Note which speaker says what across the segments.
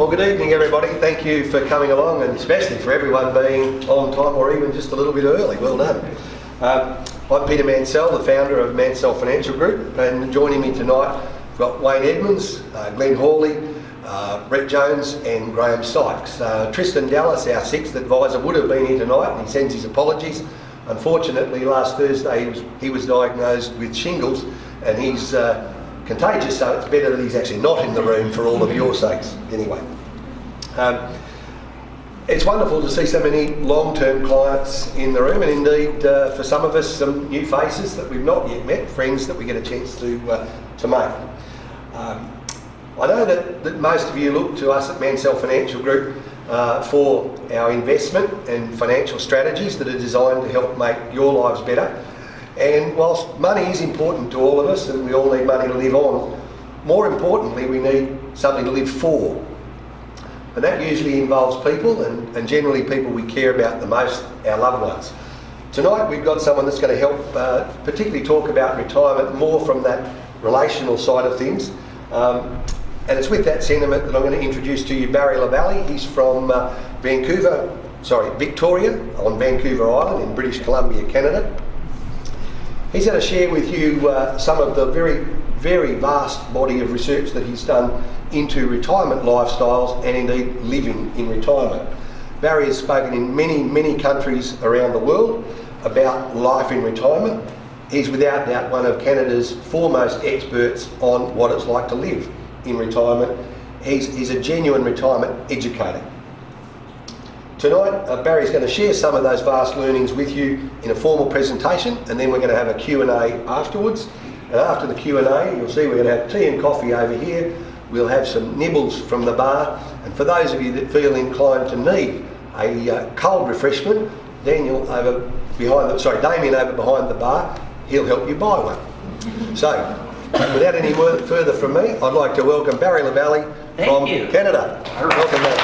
Speaker 1: Well, good evening everybody. Thank you for coming along, and especially for everyone being on time or even just a little bit early. Well done. I'm Peter Mancell, the founder of Mancell Financial Group, and joining me tonight we've got Wayne Edmonds, Glenn Hawley, Brett Jones and Graham Sykes. Tristan Dallas, our sixth advisor, would have been here tonight, and he sends his apologies. Unfortunately, last Thursday he was diagnosed with shingles, and he's contagious, so it's better that he's actually not in the room for all of your sakes. Anyway, it's wonderful to see so many long-term clients in the room, and indeed for some of us some new faces that we've not yet met, friends that we get a chance to make. I know that most of you look to us at Mancell Financial Group for our investment and financial strategies that are designed to help make your lives better. And whilst money is important to all of us, and we all need money to live on, more importantly we need something to live for. And that usually involves people, and generally people we care about the most, our loved ones. Tonight we've got someone that's going to help particularly talk about retirement more from that relational side of things. And it's with that sentiment that I'm going to introduce to you Barry LaValley. He's from Victoria on Vancouver Island in British Columbia, Canada. He's going to share with you some of the very, very vast body of research that he's done into retirement lifestyles and indeed living in retirement. Barry has spoken in many, many countries around the world about life in retirement. He's without doubt one of Canada's foremost experts on what it's like to live in retirement. He's a genuine retirement educator. Tonight, Barry's going to share some of those vast learnings with you in a formal presentation, and then we're going to have a Q&A afterwards. And after the Q&A, you'll see we're going to have tea and coffee over here. We'll have some nibbles from the bar, and for those of you that feel inclined to need a cold refreshment, Damien over behind the bar, he'll help you buy one. So, without any further from me, I'd like to welcome Barry LaValley from Canada. Welcome, Barry.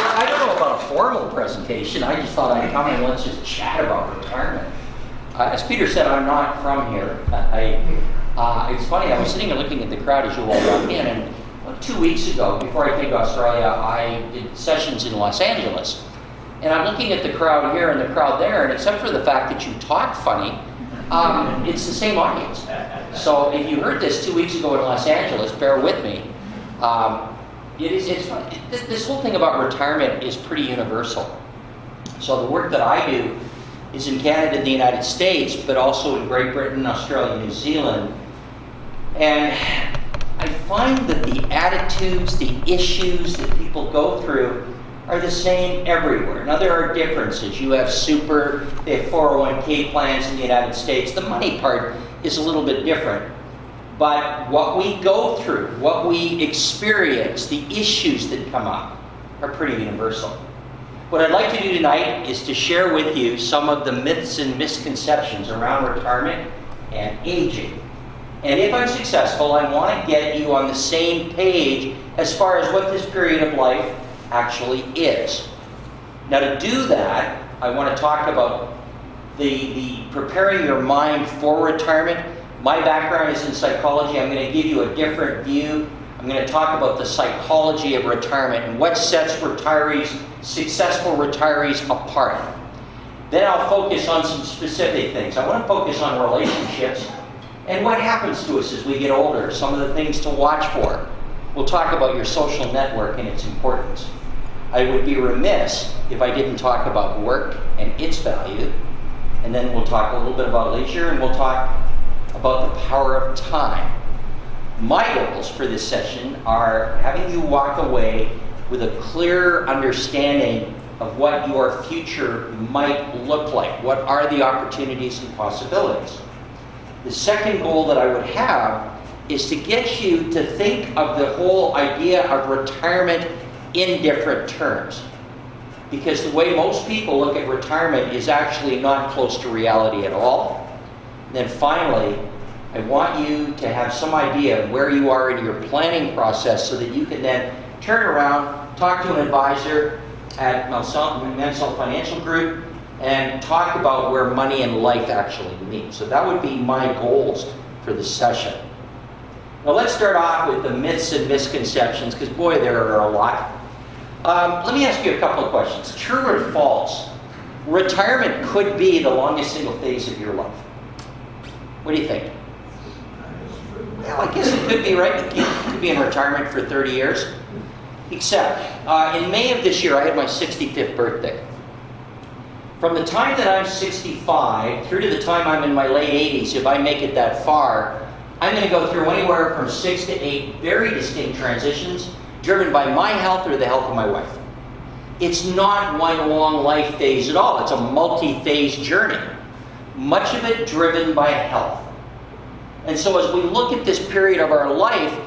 Speaker 2: I don't know about a formal presentation. I just thought I'd come and let's just chat about retirement. As Peter said, I'm not from here. It's funny, I was sitting and looking at the crowd as you all walked in, and 2 weeks ago, before I came to Australia, I did sessions in Los Angeles. And I'm looking at the crowd here and the crowd there, and except for the fact that you talk funny, it's the same audience. So if you heard this 2 weeks ago in Los Angeles, bear with me. It's funny. This whole thing about retirement is pretty universal. So the work that I do is in Canada and the United States, but also in Great Britain, Australia, New Zealand. And I find that the attitudes, the issues that people go through are the same everywhere. Now there are differences. You have they have 401k plans in the United States. The money part is a little bit different. But what we go through, what we experience, the issues that come up are pretty universal. What I'd like to do tonight is to share with you some of the myths and misconceptions around retirement and aging. And if I'm successful, I want to get you on the same page as far as what this period of life actually is. Now to do that, I want to talk about the preparing your mind for retirement. My background is in psychology. I'm going to give you a different view. I'm going to talk about the psychology of retirement and what sets successful retirees apart. Then I'll focus on some specific things. I want to focus on relationships and what happens to us as we get older, some of the things to watch for. We'll talk about your social network and its importance. I would be remiss if I didn't talk about work and its value. And then we'll talk a little bit about leisure, and we'll talk about the power of time. My goals for this session are having you walk away with a clear understanding of what your future might look like. What are the opportunities and possibilities? The second goal that I would have is to get you to think of the whole idea of retirement in different terms. Because the way most people look at retirement is actually not close to reality at all. Then finally, I want you to have some idea of where you are in your planning process so that you can then turn around, talk to an advisor at Mancell Financial Group, and talk about where money and life actually meet. So that would be my goals for this session. Well, let's start off with the myths and misconceptions, because boy, there are a lot. Let me ask you a couple of questions. True or false? Retirement could be the longest single phase of your life. What do you think? Well, I guess it could be, right? You could be in retirement for 30 years. Except, in May of this year, I had my 65th birthday. From the time that I'm 65 through to the time I'm in my late 80s, if I make it that far, I'm going to go through anywhere from 6 to 8 very distinct transitions driven by my health or the health of my wife. It's not one long life phase at all. It's a multi-phase journey. Much of it driven by health. And so as we look at this period of our life,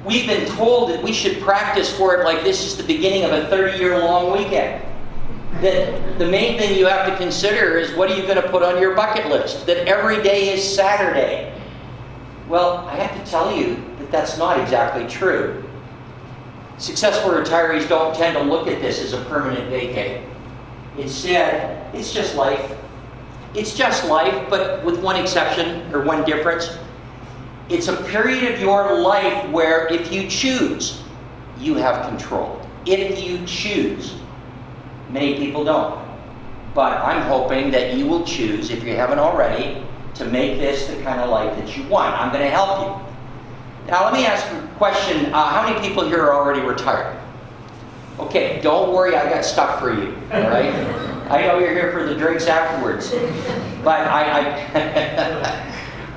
Speaker 2: we've been told that we should practice for it like this is the beginning of a 30-year long weekend. That the main thing you have to consider is, what are you going to put on your bucket list? That every day is Saturday. Well, I have to tell you that that's not exactly true. Successful retirees don't tend to look at this as a permanent vacay. Instead, it's just life. It's just life, but with one exception, or one difference. It's a period of your life where, if you choose, you have control. If you choose. Many people don't. But I'm hoping that you will choose, if you haven't already, to make this the kind of life that you want. I'm going to help you. Now, let me ask you a question. How many people here are already retired? Okay, don't worry, I got stuff for you, all right? I know you're here for the drinks afterwards, but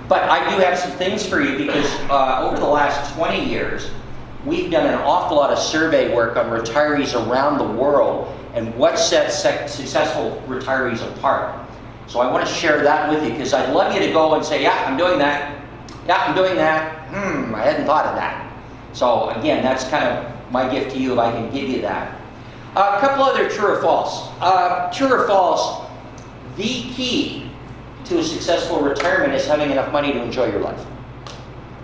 Speaker 2: but I do have some things for you, because over the last 20 years, we've done an awful lot of survey work on retirees around the world and what sets successful retirees apart. So I want to share that with you, because I'd love you to go and say, yeah, I'm doing that. Yeah, I'm doing that. I hadn't thought of that. So again, that's kind of my gift to you if I can give you that. A couple other true or false. True or false, the key to a successful retirement is having enough money to enjoy your life.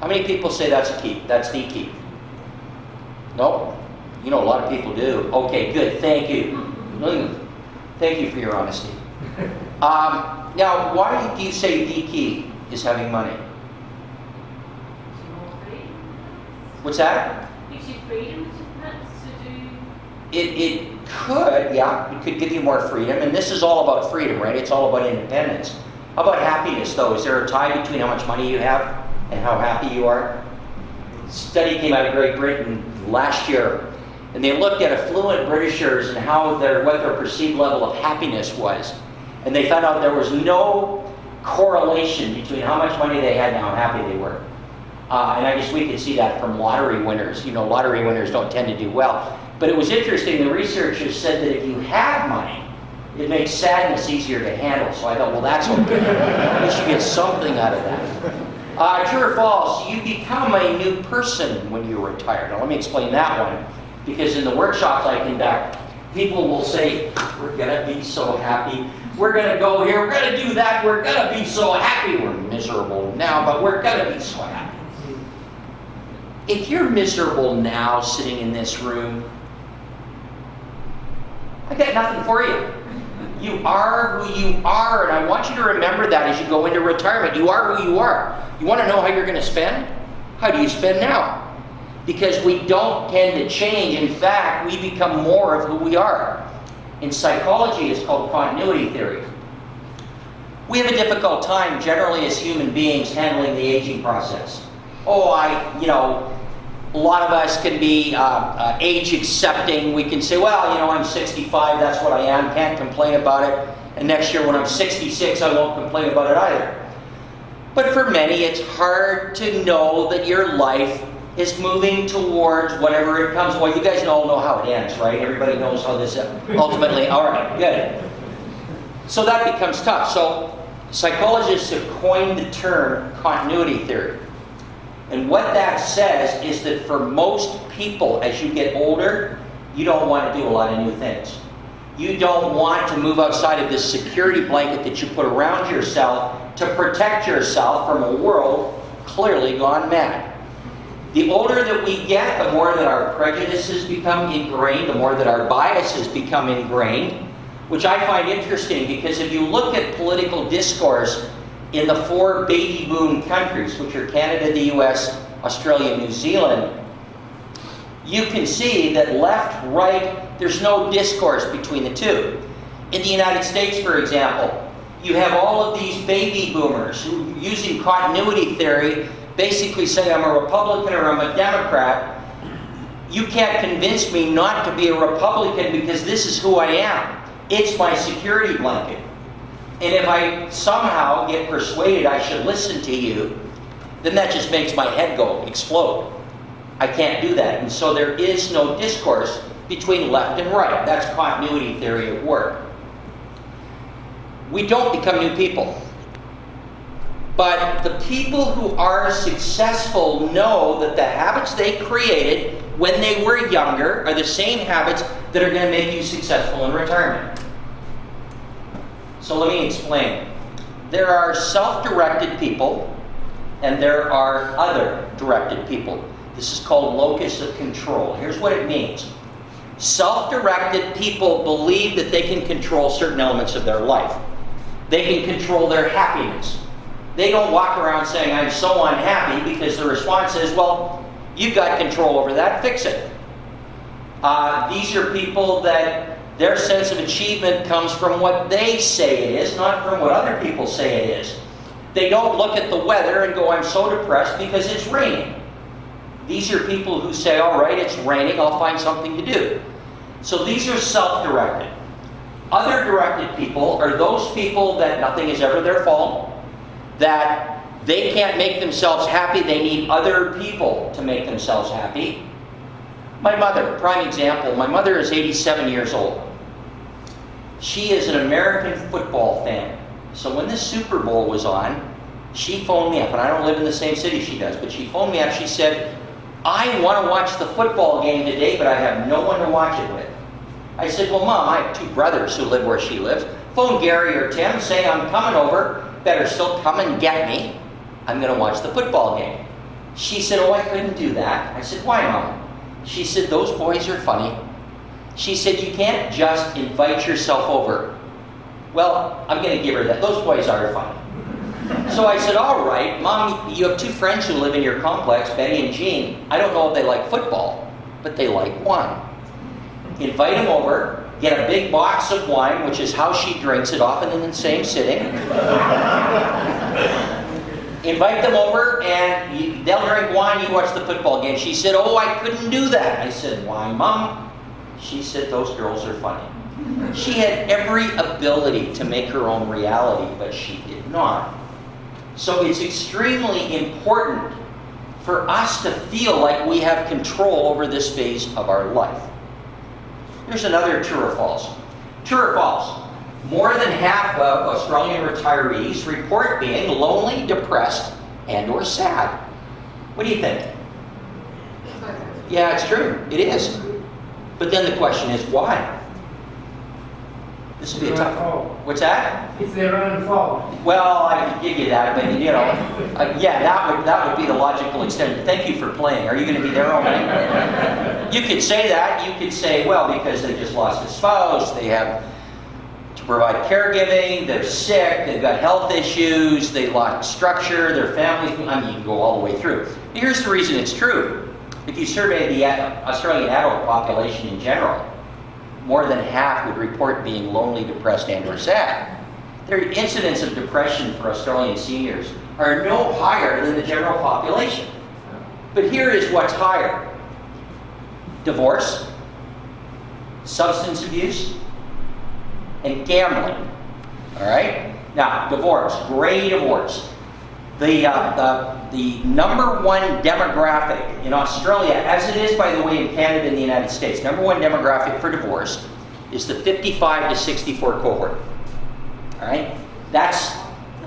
Speaker 2: How many people say that's a key? That's the key. Nope. You know, a lot of people do. Okay, good. Thank you. Thank you for your honesty. Now, why do you say the key is having money? What's that?
Speaker 3: Gives you freedom to do.
Speaker 2: It could, yeah. It could give you more freedom. And this is all about freedom, right? It's all about independence. How about happiness, though? Is there a tie between how much money you have and how happy you are? A study came out of Great Britain last year, and they looked at affluent Britishers and what their perceived level of happiness was. And they found out there was no correlation between how much money they had and how happy they were. And I guess we could see that from lottery winners. You know, lottery winners don't tend to do well. But it was interesting, the researchers said that if you have money, it makes sadness easier to handle. So I thought, well, that's okay. We should get something out of that. True or false, you become a new person when you retire. Now let me explain that one. Because in the workshops I conduct, people will say, we're going to be so happy. We're going to go here, we're going to do that, we're going to be so happy. We're miserable now, but we're going to be so happy. If you're miserable now sitting in this room, I got nothing for you. You are who you are, and I want you to remember that as you go into retirement. You are who you are. You want to know how you're going to spend? How do you spend now? Because we don't tend to change. In fact, we become more of who we are. In psychology, it's called continuity theory. We have a difficult time, generally as human beings, handling the aging process. A lot of us can be age accepting. We can say, well, I'm 65, that's what I am, can't complain about it. And next year when I'm 66, I won't complain about it either. But for many, it's hard to know that your life is moving towards whatever it comes. Well, you guys all know how it ends, right? Everybody knows how this ultimately, all right, good. So that becomes tough. So psychologists have coined the term continuity theory. And what that says is that for most people, as you get older, you don't want to do a lot of new things. You don't want to move outside of this security blanket that you put around yourself to protect yourself from a world clearly gone mad. The older that we get, the more that our prejudices become ingrained, the more that our biases become ingrained, which I find interesting because if you look at political discourse in the 4 baby boom countries, which are Canada, the US, Australia, New Zealand, you can see that left, right, there's no discourse between the two. In the United States, for example, you have all of these baby boomers who, using continuity theory, basically say, I'm a Republican or I'm a Democrat. You can't convince me not to be a Republican because this is who I am. It's my security blanket. And if I somehow get persuaded I should listen to you, then that just makes my head explode. I can't do that. And so there is no discourse between left and right. That's continuity theory at work. We don't become new people. But the people who are successful know that the habits they created when they were younger are the same habits that are going to make you successful in retirement. So let me explain. There are self-directed people and there are other directed people. This is called Locus of Control. Here's what it means. Self-directed people believe that they can control certain elements of their life. They can control their happiness. They don't walk around saying, I'm so unhappy, because the response is, well, you've got control over that, fix it. These are people that their sense of achievement comes from what they say it is, not from what other people say it is. They don't look at the weather and go, I'm so depressed because it's raining. These are people who say, all right, it's raining, I'll find something to do. So these are self-directed. Other directed people are those people that nothing is ever their fault, that they can't make themselves happy, they need other people to make themselves happy. My mother, prime example, my mother is 87 years old. She is an American football fan. So when the Super Bowl was on, she phoned me up, and I don't live in the same city she does, but she phoned me up, she said, I want to watch the football game today, but I have no one to watch it with. I said, well, Mom, I have two brothers who live where she lives. Phone Gary or Tim, say I'm coming over. Better still come and get me. I'm going to watch the football game. She said, oh, I couldn't do that. I said, why, Mom? She said, those boys are funny. She said, you can't just invite yourself over. Well, I'm going to give her that. Those boys are funny. So I said, all right, Mom, you have two friends who live in your complex, Betty and Jean. I don't know if they like football, but they like wine. Invite them over, get a big box of wine, which is how she drinks it, often in the same sitting. Invite them over, and they'll drink wine, you watch the football game. She said, oh, I couldn't do that. I said, why, Mom? She said, those girls are funny. She had every ability to make her own reality, but she did not. So it's extremely important for us to feel like we have control over this phase of our life. Here's another true or false. True or false? More than half of Australian retirees report being lonely, depressed, and or sad. What do you think? Yeah, it's true. It is. But then the question is, why? This would be a tough one. What's that?
Speaker 4: It's their own fault.
Speaker 2: Well, I could give you that, but you know, yeah, that would be the logical extent. Thank you for playing. Are you going to be there all night? You could say that. You could say, well, because they just lost a spouse, they have to provide caregiving, they're sick, they've got health issues, they lost structure, their families. I mean, you can go all the way through. Here's the reason it's true. If you survey the Australian adult population in general, more than half would report being lonely, depressed, and or sad. Their incidence of depression for Australian seniors are no higher than the general population. But here is what's higher. Divorce, substance abuse, and gambling. All right? Now, divorce, gray divorce. The number one demographic in Australia, as it is, by the way, in Canada and the United States, number one demographic for divorce is the 55 to 64 cohort. All right? That's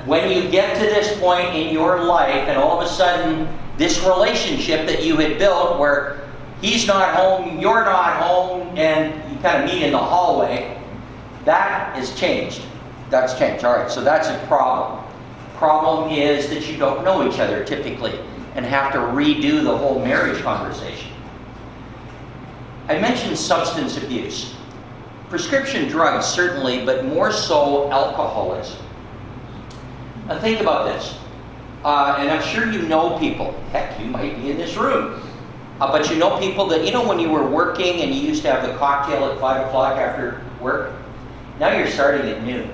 Speaker 2: when you get to this point in your life and all of a sudden this relationship that you had built where he's not home, you're not home, and you kind of meet in the hallway, that has changed. That's changed. All right, so that's a problem. Problem is that you don't know each other typically and have to redo the whole marriage conversation. I mentioned substance abuse. Prescription drugs certainly, but more so alcoholism. Now think about this. And I'm sure you know people, heck, you might be in this room, but you know people that, when you were working and you used to have the cocktail at 5 o'clock after work, now you're starting at noon.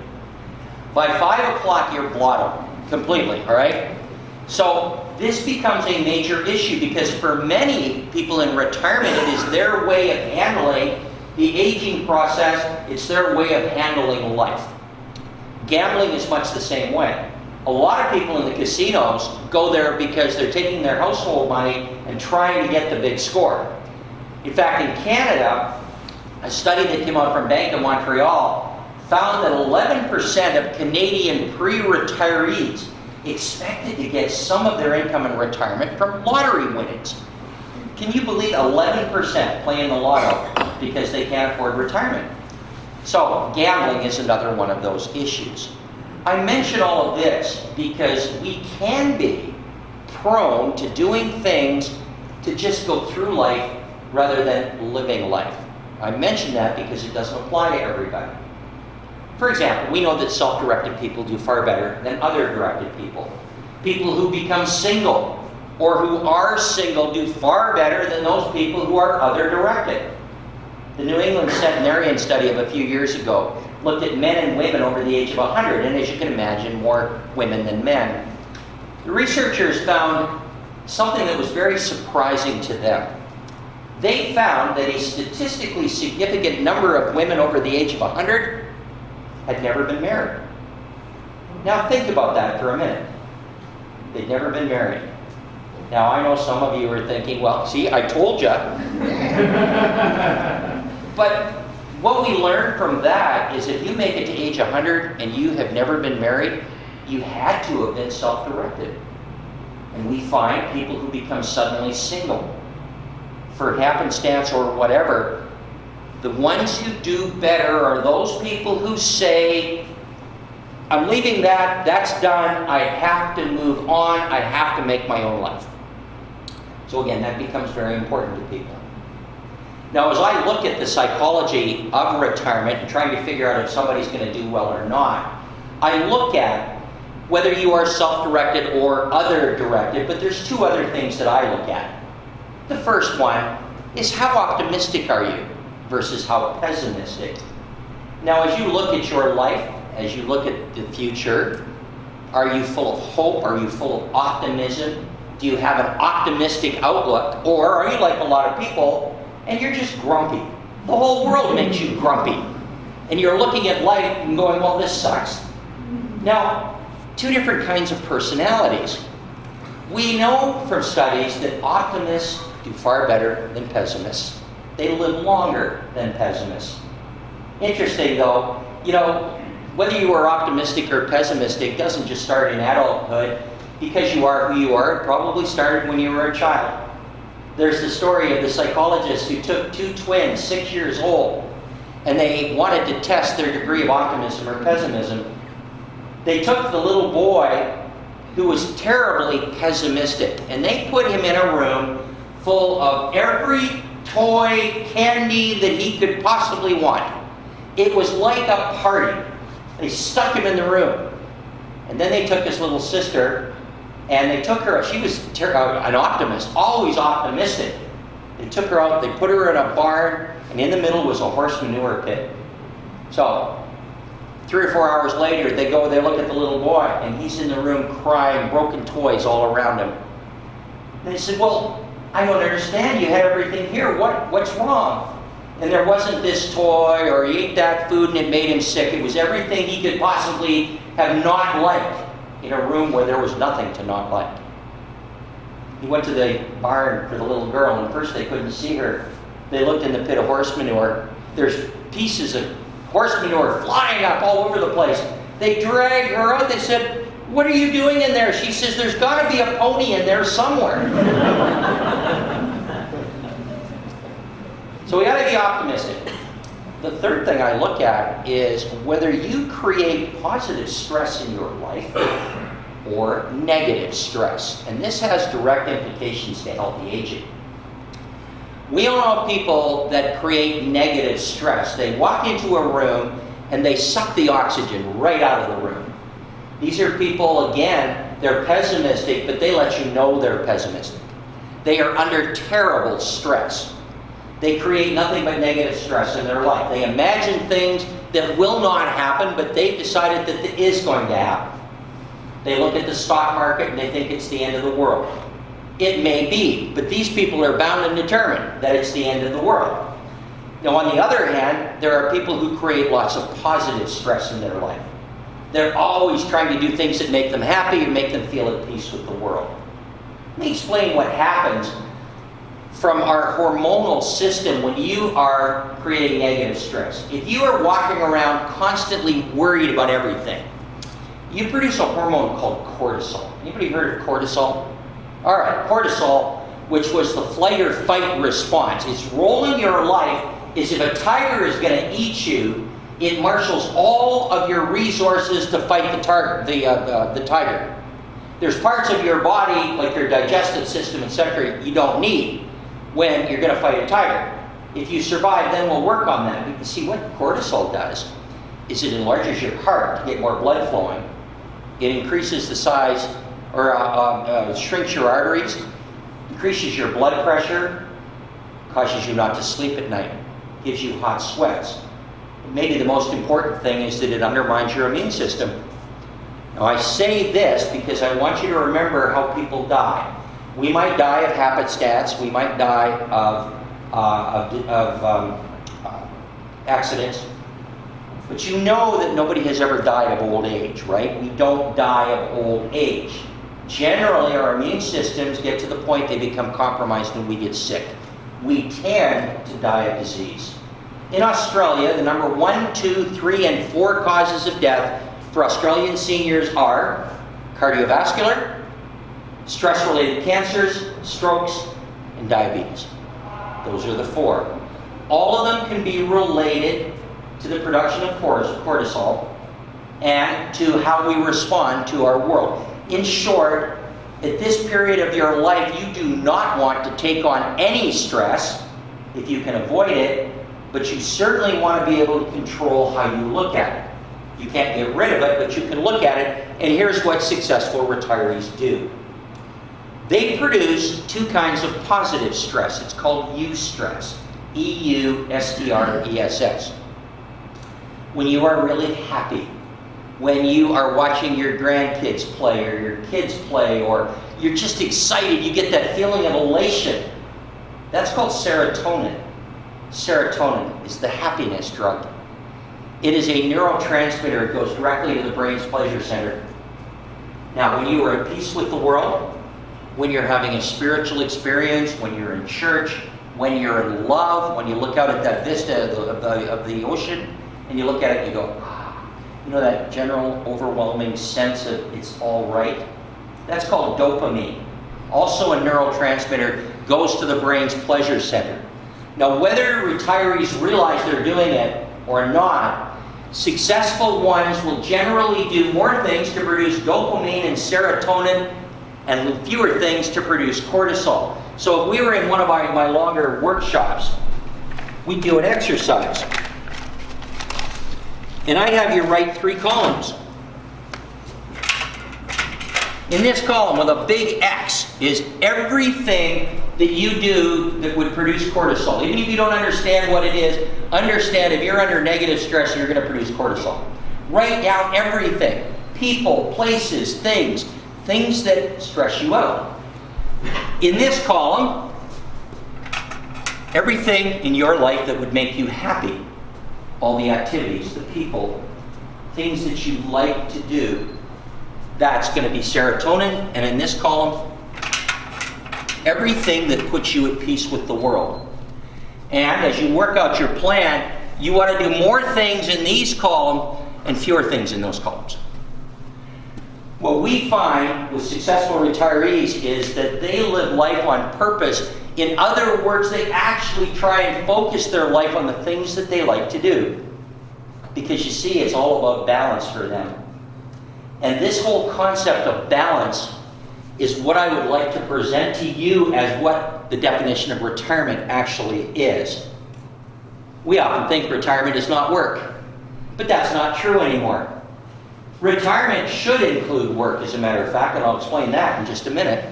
Speaker 2: By 5 o'clock, you're blotto completely, all right? So this becomes a major issue because for many people in retirement, it is their way of handling the aging process. It's their way of handling life. Gambling is much the same way. A lot of people in the casinos go there because they're taking their household money and trying to get the big score. In fact, in Canada, a study that came out from Bank of Montreal found that 11% of Canadian pre-retirees expected to get some of their income in retirement from lottery winnings. Can you believe 11% playing the lotto because they can't afford retirement? So gambling is another one of those issues. I mention all of this because we can be prone to doing things to just go through life rather than living life. I mention that because it doesn't apply to everybody. For example, we know that self-directed people do far better than other directed people. People who become single or who are single do far better than those people who are other directed. The New England Centenarian study of a few years ago looked at men and women over the age of 100, and as you can imagine, more women than men. The researchers found something that was very surprising to them. They found that a statistically significant number of women over the age of 100 had never been married. Now think about that for a minute. They'd never been married. Now I know some of you are thinking, well, see, I told you. But what we learned from that is if you make it to age 100 and you have never been married, you had to have been self-directed. And we find people who become suddenly single, for happenstance or whatever, the ones who do better are those people who say, I'm leaving that, that's done, I have to move on, I have to make my own life. So again, that becomes very important to people. Now, as I look at the psychology of retirement and trying to figure out if somebody's going to do well or not, I look at whether you are self-directed or other-directed, but there's two other things that I look at. The first one is how optimistic are you versus how pessimistic. Now, as you look at your life, as you look at the future, are you full of hope? Are you full of optimism? Do you have an optimistic outlook? Or are you like a lot of people and you're just grumpy? The whole world makes you grumpy. And you're looking at life and going, well, this sucks. Now, two different kinds of personalities. We know from studies that optimists do far better than pessimists. They live longer than pessimists. Interesting though, whether you are optimistic or pessimistic doesn't just start in adulthood. Because you are who you are, it probably started when you were a child. There's the story of the psychologist who took two twins, 6 years old, and they wanted to test their degree of optimism or pessimism. They took the little boy who was terribly pessimistic, and they put him in a room full of every toy, candy that he could possibly want. It was like a party. They stuck him in the room. And then they took his little sister, and they took her, she was an optimist, always optimistic. They took her out, they put her in a barn, and in the middle was a horse manure pit. So, 3 or 4 hours later, they look at the little boy, and he's in the room crying, broken toys all around him. And they said, well, I don't understand, you had everything here, what's wrong? And there wasn't this toy, or he ate that food and it made him sick. It was everything he could possibly have not liked in a room where there was nothing to not like. He went to the barn for the little girl, and first they couldn't see her. They looked in the pit of horse manure. There's pieces of horse manure flying up all over the place. They dragged her out. They said, what are you doing in there? She says, there's got to be a pony in there somewhere. So we got to be optimistic. The third thing I look at is whether you create positive stress in your life or negative stress. And this has direct implications to healthy aging. We all know people that create negative stress. They walk into a room and they suck the oxygen right out of the room. These are people, again, they're pessimistic, but they let you know they're pessimistic. They are under terrible stress. They create nothing but negative stress in their life. They imagine things that will not happen, but they've decided that it is going to happen. They look at the stock market and they think it's the end of the world. It may be, but these people are bound and determined that it's the end of the world. Now, on the other hand, there are people who create lots of positive stress in their life. They're always trying to do things that make them happy and make them feel at peace with the world. Let me explain what happens from our hormonal system when you are creating negative stress. If you are walking around constantly worried about everything, you produce a hormone called cortisol. Anybody heard of cortisol? All right, cortisol, which was the flight or fight response. Its role in your life is if a tiger is going to eat you, it marshals all of your resources to fight the tiger. There's parts of your body, like your digestive system, etc., you don't need when you're going to fight a tiger. If you survive, then we'll work on that. You can see what cortisol does is it enlarges your heart to get more blood flowing. It increases the size, or shrinks your arteries, increases your blood pressure, causes you not to sleep at night, gives you hot sweats. Maybe the most important thing is that it undermines your immune system. Now, I say this because I want you to remember how people die. We might die of happenstance. We might die of accidents. But you know that nobody has ever died of old age, right? We don't die of old age. Generally, our immune systems get to the point they become compromised and we get sick. We tend to die of disease. In Australia, the number 1, 2, 3, and 4 causes of death for Australian seniors are cardiovascular, stress-related cancers, strokes, and diabetes. Those are the 4. All of them can be related to the production of cortisol and to how we respond to our world. In short, at this period of your life, you do not want to take on any stress if you can avoid it, but you certainly want to be able to control how you look at it. You can't get rid of it, but you can look at it, and here's what successful retirees do. They produce 2 kinds of positive stress. It's called eustress, E-U-S-T-R-E-S-S. When you are really happy, when you are watching your grandkids play or your kids play, or you're just excited, you get that feeling of elation. That's called serotonin. Serotonin is the happiness drug. It is a neurotransmitter. It goes directly to the brain's pleasure center. Now, when you are at peace with the world, when you're having a spiritual experience, when you're in church, when you're in love, when you look out at that vista of the ocean, and you look at it and you go, you know, that general overwhelming sense of it's all right? That's called dopamine. Also a neurotransmitter, goes to the brain's pleasure center. Now, whether retirees realize they're doing it or not, successful ones will generally do more things to produce dopamine and serotonin and fewer things to produce cortisol. So if we were in one of my longer workshops, we'd do an exercise. And I'd have you write 3 columns. In this column with a big X is everything that you do that would produce cortisol. Even if you don't understand what it is, understand if you're under negative stress, you're going to produce cortisol. Write down everything. People, places, things that stress you out. In this column, everything in your life that would make you happy. All the activities, the people, things that you like to do, that's going to be serotonin. And in this column, everything that puts you at peace with the world. And as you work out your plan, you want to do more things in these columns and fewer things in those columns. What we find with successful retirees is that they live life on purpose. In other words, they actually try and focus their life on the things that they like to do. Because you see, it's all about balance for them. And this whole concept of balance is what I would like to present to you as what the definition of retirement actually is. We often think retirement is not work, but that's not true anymore. Retirement should include work, as a matter of fact, and I'll explain that in just a minute.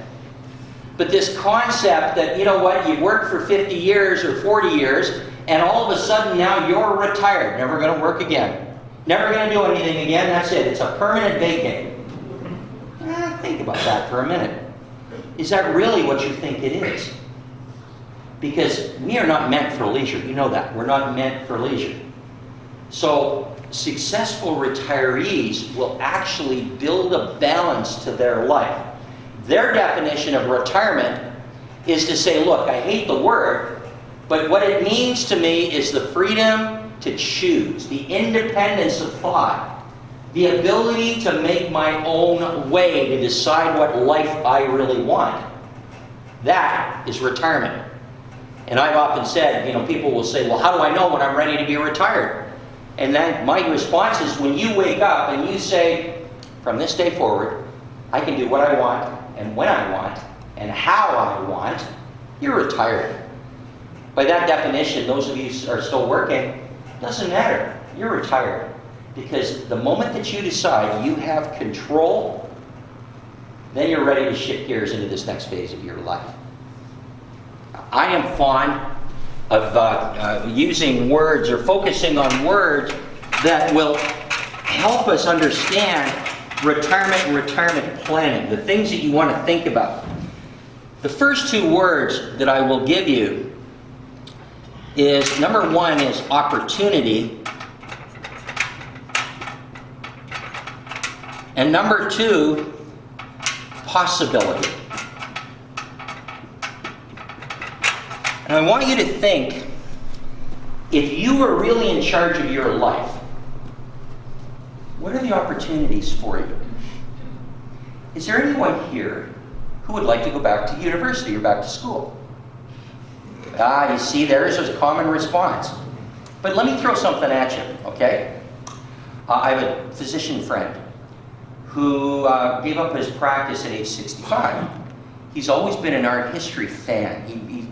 Speaker 2: But this concept that, you know what, you work for 50 years or 40 years, and all of a sudden now you're retired, never going to work again, never going to do anything again, that's it. It's a permanent vacate. Think about that for a minute. Is that really what you think it is? Because we are not meant for leisure. You know that. We're not meant for leisure. So successful retirees will actually build a balance to their life. Their definition of retirement is to say, look, I hate the word, but what it means to me is the freedom to choose, the independence of thought, the ability to make my own way, to decide what life I really want. That is retirement. And I've often said, you know, people will say, well, how do I know when I'm ready to be retired? And then my response is, when you wake up and you say, from this day forward, I can do what I want, and when I want, and how I want, you're retired. By that definition, those of you who are still working, doesn't matter. You're retired. Because the moment that you decide you have control, then you're ready to shift gears into this next phase of your life. I am fond of using words or focusing on words that will help us understand retirement and retirement planning, the things that you want to think about. The first two words that I will give you is, number one is opportunity, and number two, possibility. And I want you to think, if you were really in charge of your life, what are the opportunities for you? Is there anyone here who would like to go back to university or back to school? You see, there's a common response. But let me throw something at you, okay? I have a physician friend who gave up his practice at age 65. He's always been an art history fan. He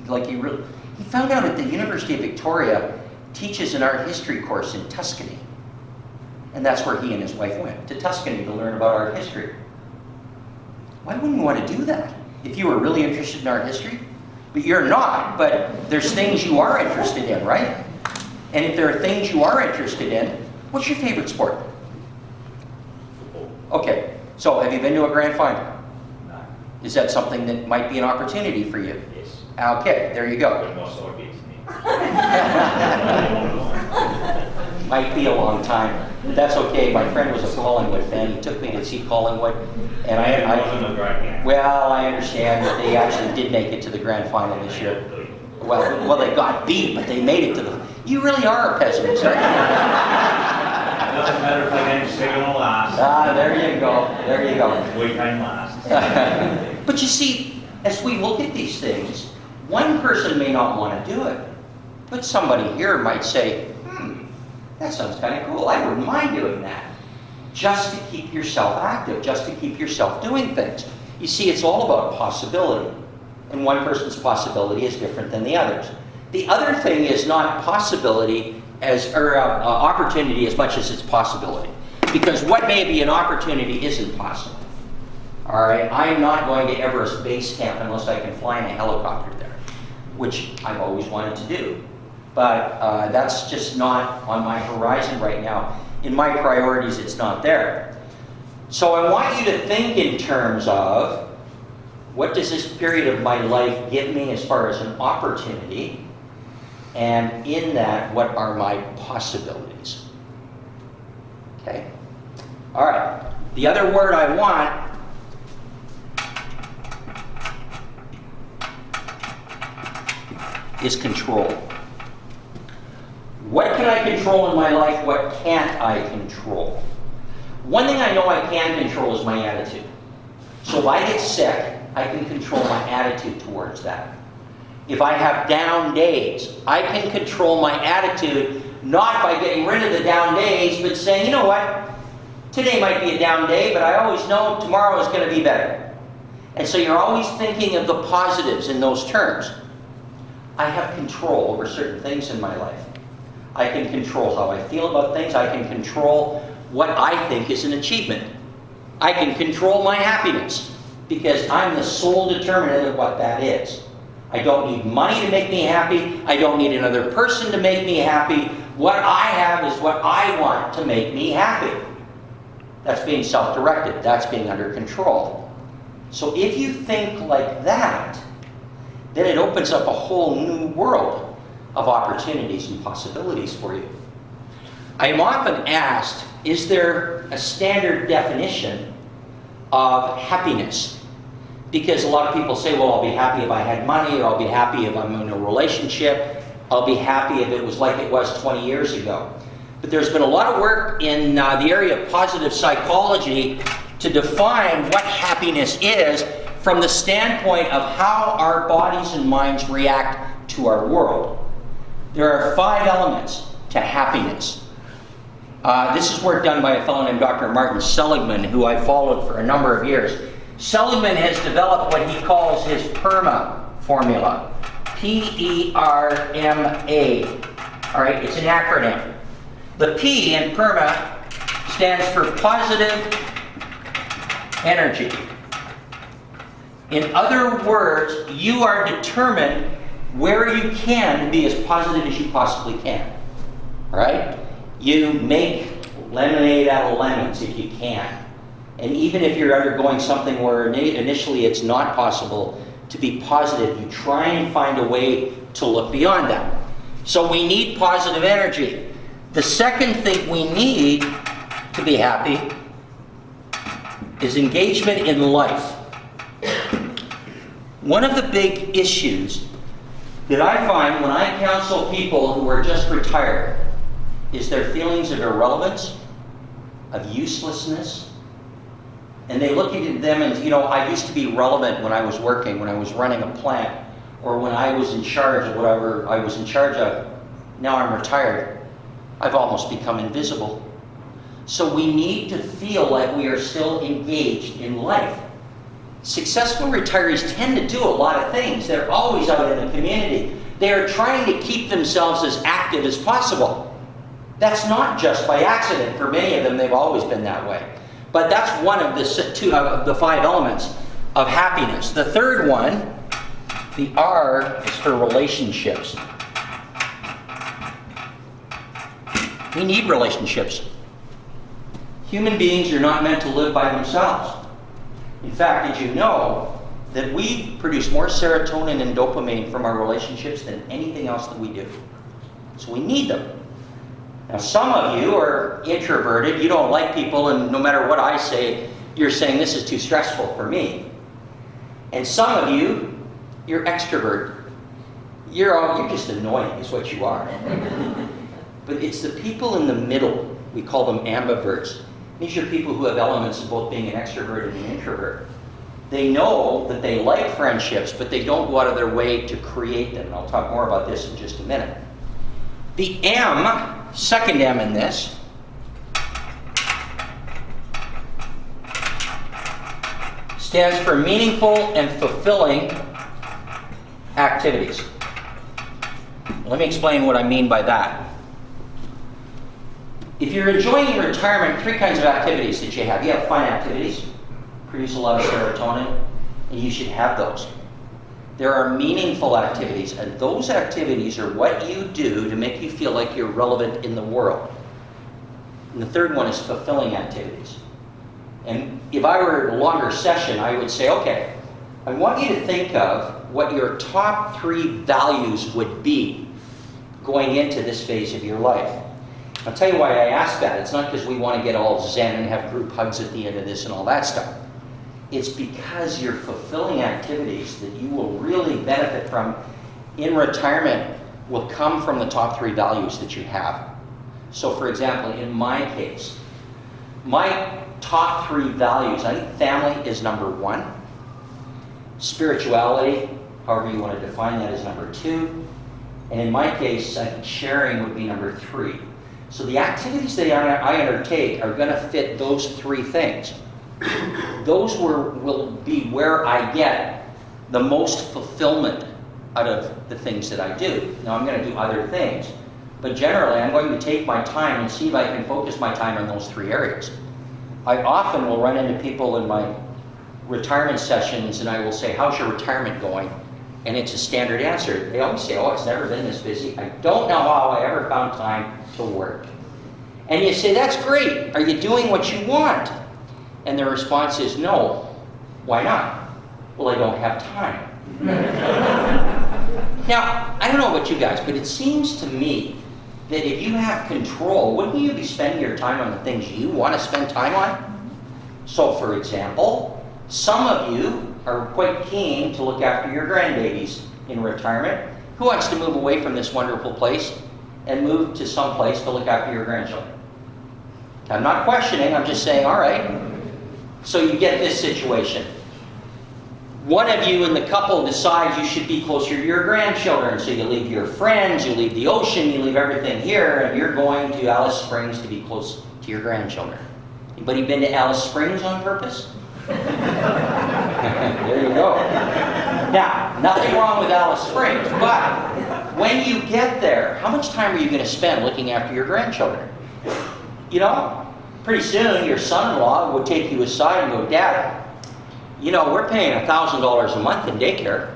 Speaker 2: found out at the University of Victoria teaches an art history course in Tuscany. And that's where he and his wife went, to Tuscany, to learn about art history. Why wouldn't you want to do that if you were really interested in art history? But you're not, but there's things you are interested in, right? And if there are things you are interested in, what's your favorite sport? Okay, so have you been to a grand final?
Speaker 4: No.
Speaker 2: Is that something that might be an opportunity for you?
Speaker 4: Yes.
Speaker 2: Okay, there you go.
Speaker 4: But no sore beats me.
Speaker 2: Might be a long time, but that's okay. My friend was a Collingwood fan. He took me to see Collingwood, and
Speaker 4: I wasn't a great game.
Speaker 2: well, I understand that they actually did make it to the grand final this year. Well, they got beat, but they made it to the. You really are a pessimist, aren't
Speaker 4: It doesn't matter if I get second or last.
Speaker 2: There you go. There you go.
Speaker 4: We came last.
Speaker 2: But you see, as we look at these things, one person may not want to do it, but somebody here might say, that sounds kind of cool. I wouldn't mind doing that. Just to keep yourself active, just to keep yourself doing things. You see, it's all about possibility. And one person's possibility is different than the other's. The other thing is not possibility or opportunity as much as it's possibility. Because what may be an opportunity isn't possible. All right, I'm not going to Everest Base Camp unless I can fly in a helicopter there, which I've always wanted to do. But that's just not on my horizon right now. In my priorities, it's not there. So I want you to think in terms of, what does this period of my life give me as far as an opportunity? And in that, what are my possibilities? Okay? All right. The other word I want is control. What can I control in my life? What can't I control? One thing I know I can control is my attitude. So if I get sick, I can control my attitude towards that. If I have down days, I can control my attitude, not by getting rid of the down days, but saying, you know what? Today might be a down day, but I always know tomorrow is going to be better. And so you're always thinking of the positives in those terms. I have control over certain things in my life. I can control how I feel about things. I can control what I think is an achievement. I can control my happiness because I'm the sole determinant of what that is. I don't need money to make me happy. I don't need another person to make me happy. What I have is what I want to make me happy. That's being self-directed. That's being under control. So if you think like that, then it opens up a whole new world of opportunities and possibilities for you. I am often asked, is there a standard definition of happiness? Because a lot of people say, well, I'll be happy if I had money, or I'll be happy if I'm in a relationship, I'll be happy if it was like it was 20 years ago. But there's been a lot of work in the area of positive psychology to define what happiness is from the standpoint of how our bodies and minds react to our world. There are 5 elements to happiness. This is work done by a fellow named Dr. Martin Seligman, who I followed for a number of years. Seligman has developed what he calls his Perma Formula. P-E-R-M-A. All right, it's an acronym. The P in Perma stands for positive energy. In other words, you are determined where you can be as positive as you possibly can. All right? You make lemonade out of lemons if you can. And even if you're undergoing something where initially it's not possible to be positive, you try and find a way to look beyond that. So we need positive energy. The second thing we need to be happy is engagement in life. One of the big issues that I find when I counsel people who are just retired is their feelings of irrelevance, of uselessness. And they look at them and, I used to be relevant when I was working, when I was running a plant, or when I was in charge of whatever I was in charge of. Now I'm retired. I've almost become invisible. So we need to feel like we are still engaged in life. Successful retirees tend to do a lot of things. They're always out in the community. They are trying to keep themselves as active as possible. That's not just by accident. For many of them, they've always been that way. But that's one of the 5 elements of happiness. The third one, the R, is for relationships. We need relationships. Human beings are not meant to live by themselves. In fact, did you know that we produce more serotonin and dopamine from our relationships than anything else that we do? So we need them. Now, some of you are introverted, you don't like people, and no matter what I say, you're saying this is too stressful for me. And some of you, you're extrovert. You're just annoying, is what you are. But it's the people in the middle, we call them ambiverts. These are people who have elements of both being an extrovert and an introvert. They know that they like friendships, but they don't go out of their way to create them. And I'll talk more about this in just a minute. The M, second M in this, stands for meaningful and fulfilling activities. Let me explain what I mean by that. If you're enjoying retirement, 3 kinds of activities that you have. You have fun activities, produce a lot of serotonin, and you should have those. There are meaningful activities, and those activities are what you do to make you feel like you're relevant in the world. And the third one is fulfilling activities. And if I were in a longer session, I would say, okay, I want you to think of what your top 3 values would be going into this phase of your life. I'll tell you why I ask that. It's not because we want to get all zen and have group hugs at the end of this and all that stuff. It's because your fulfilling activities that you will really benefit from in retirement will come from the top 3 values that you have. So for example, in my case, my top 3 values, I think family is number 1. Spirituality, however you want to define that, is number 2. And in my case, I think sharing would be number 3. So the activities that I undertake are going to fit those 3 things. Those will be where I get the most fulfillment out of the things that I do. Now I'm going to do other things, But generally, I'm going to take my time and see if I can focus my time on those 3 areas. I often will run into people in my retirement sessions and I will say, how's your retirement going? And it's a standard answer. They always say, oh, it's never been this busy. I don't know how I ever found time to work. And you say, that's great. Are you doing what you want? And the response is, no. Why not? Well, I don't have time. Now, I don't know about you guys, but it seems to me that if you have control, wouldn't you be spending your time on the things you want to spend time on? So, for example, some of you are quite keen to look after your grandbabies in retirement. Who wants to move away from this wonderful place and move to some place to look after your grandchildren? I'm not questioning, I'm just saying, all right. So you get this situation. One of you in the couple decides you should be closer to your grandchildren, so you leave your friends, you leave the ocean, you leave everything here, and you're going to Alice Springs to be close to your grandchildren. Anybody been to Alice Springs on purpose? There you go. Now, nothing wrong with Alice Springs, but when you get there, how much time are you going to spend looking after your grandchildren? You know, pretty soon your son-in-law will take you aside and go, Dad, you know, we're paying $1,000 a month in daycare.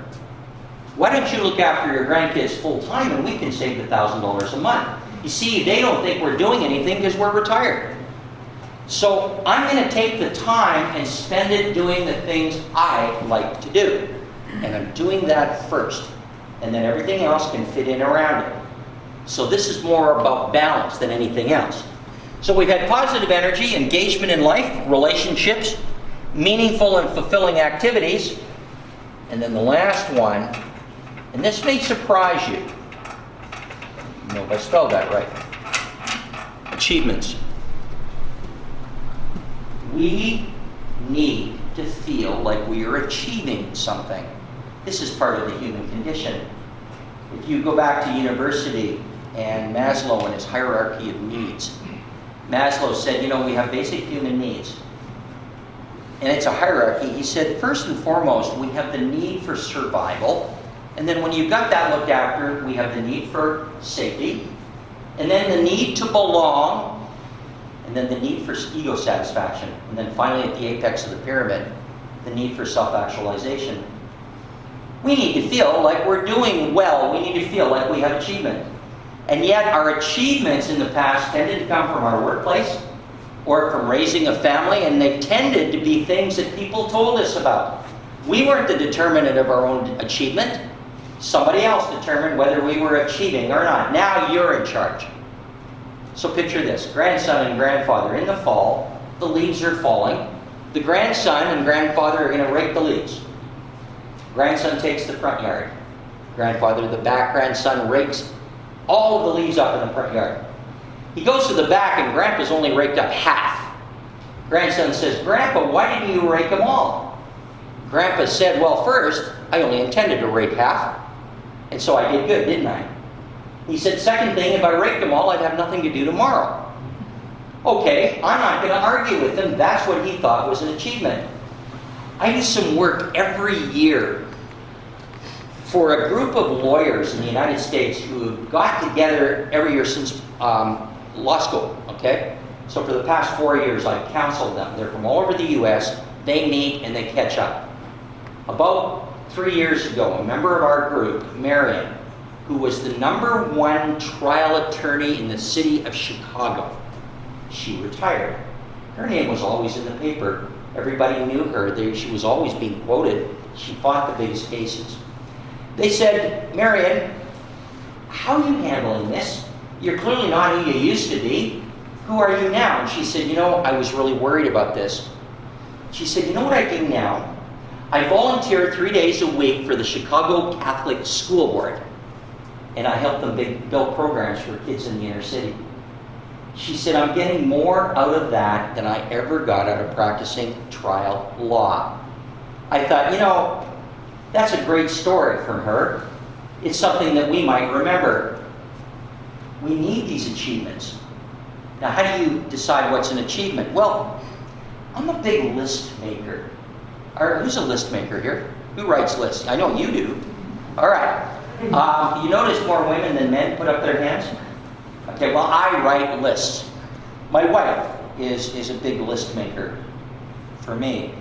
Speaker 2: Why don't you look after your grandkids full-time and we can save $1,000 a month? You see, they don't think we're doing anything because we're retired. So I'm going to take the time and spend it doing the things I like to do. And I'm doing that first. And then everything else can fit in around it. So this is more about balance than anything else. So we've had positive energy, engagement in life, relationships, meaningful and fulfilling activities. And then the last one, and this may surprise you. I don't know if I spelled that right. Achievements. We need to feel like we are achieving something. This is part of the human condition. If you go back to university and Maslow and his hierarchy of needs, Maslow said, you know, we have basic human needs. And it's a hierarchy. He said, first and foremost, we have the need for survival. And then when you've got that looked after, we have the need for safety. And then the need to belong. And then the need for ego satisfaction. And then finally, at the apex of the pyramid, the need for self-actualization. We need to feel like we're doing well. We need to feel like we have achievement. And yet, our achievements in the past tended to come from our workplace or from raising a family, and they tended to be things that people told us about. We weren't the determinant of our own achievement. Somebody else determined whether we were achieving or not. Now you're in charge. So picture this, grandson and grandfather in the fall, the leaves are falling. The grandson and grandfather are going to rake the leaves. Grandson takes the front yard. Grandfather the back. Grandson rakes all of the leaves up in the front yard. He goes to the back and Grandpa's only raked up half. Grandson says, Grandpa, why didn't you rake them all? Grandpa said, well, first, I only intended to rake half. And so I did good, didn't I? He said, second thing, if I raked them all, I'd have nothing to do tomorrow. Okay, I'm not going to argue with him. That's what he thought was an achievement. I do some work every year for a group of lawyers in the United States who have got together every year since law school, okay? So for the past 4 years, I've counseled them. They're from all over the U.S. They meet and they catch up. About 3 years ago, a member of our group, Marion, who was the #1 trial attorney in the city of Chicago, she retired. Her name was always in the paper. Everybody knew her. She was always being quoted. She fought the biggest cases. They said, Marion, how are you handling this? You're clearly not who you used to be. Who are you now? And she said, you know, I was really worried about this. She said, you know what I do now? I volunteer 3 days a week for the Chicago Catholic School Board. And I help them build programs for kids in the inner city. She said, I'm getting more out of that than I ever got out of practicing trial law. I thought, you know, that's a great story from her. It's something that we might remember. We need these achievements. Now, how do you decide what's an achievement? Well, I'm a big list maker. Who's a list maker here? Who writes lists? I know you do. All right. You notice more women than men put up their hands? Okay, well, I write lists. My wife is a big list maker for me.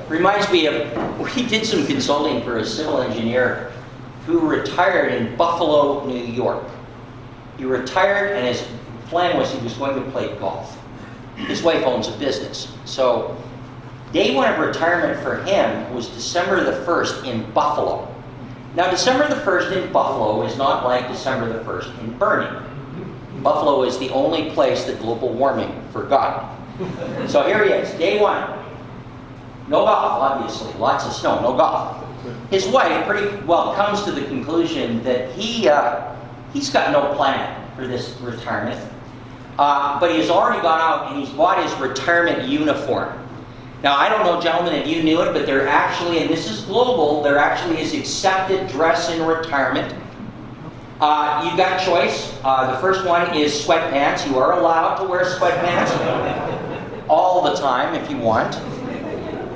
Speaker 2: Reminds me of, we did some consulting for a civil engineer who retired in Buffalo, New York. He retired and his plan was he was going to play golf. His wife owns a business. So day one of retirement for him was December the 1st in Buffalo. Now December the 1st in Buffalo is not like December the 1st in Burnie. Buffalo is the only place that global warming forgot. So here he is, day one. No golf, obviously, lots of snow, no golf. His wife pretty well comes to the conclusion that he's got no plan for this retirement. But he has already gone out and he's bought his retirement uniform. Now, I don't know, gentlemen, if you knew it, but there actually, and this is global, there actually is accepted dress in retirement. You've got a choice. The first one is sweatpants. You are allowed to wear sweatpants all the time if you want.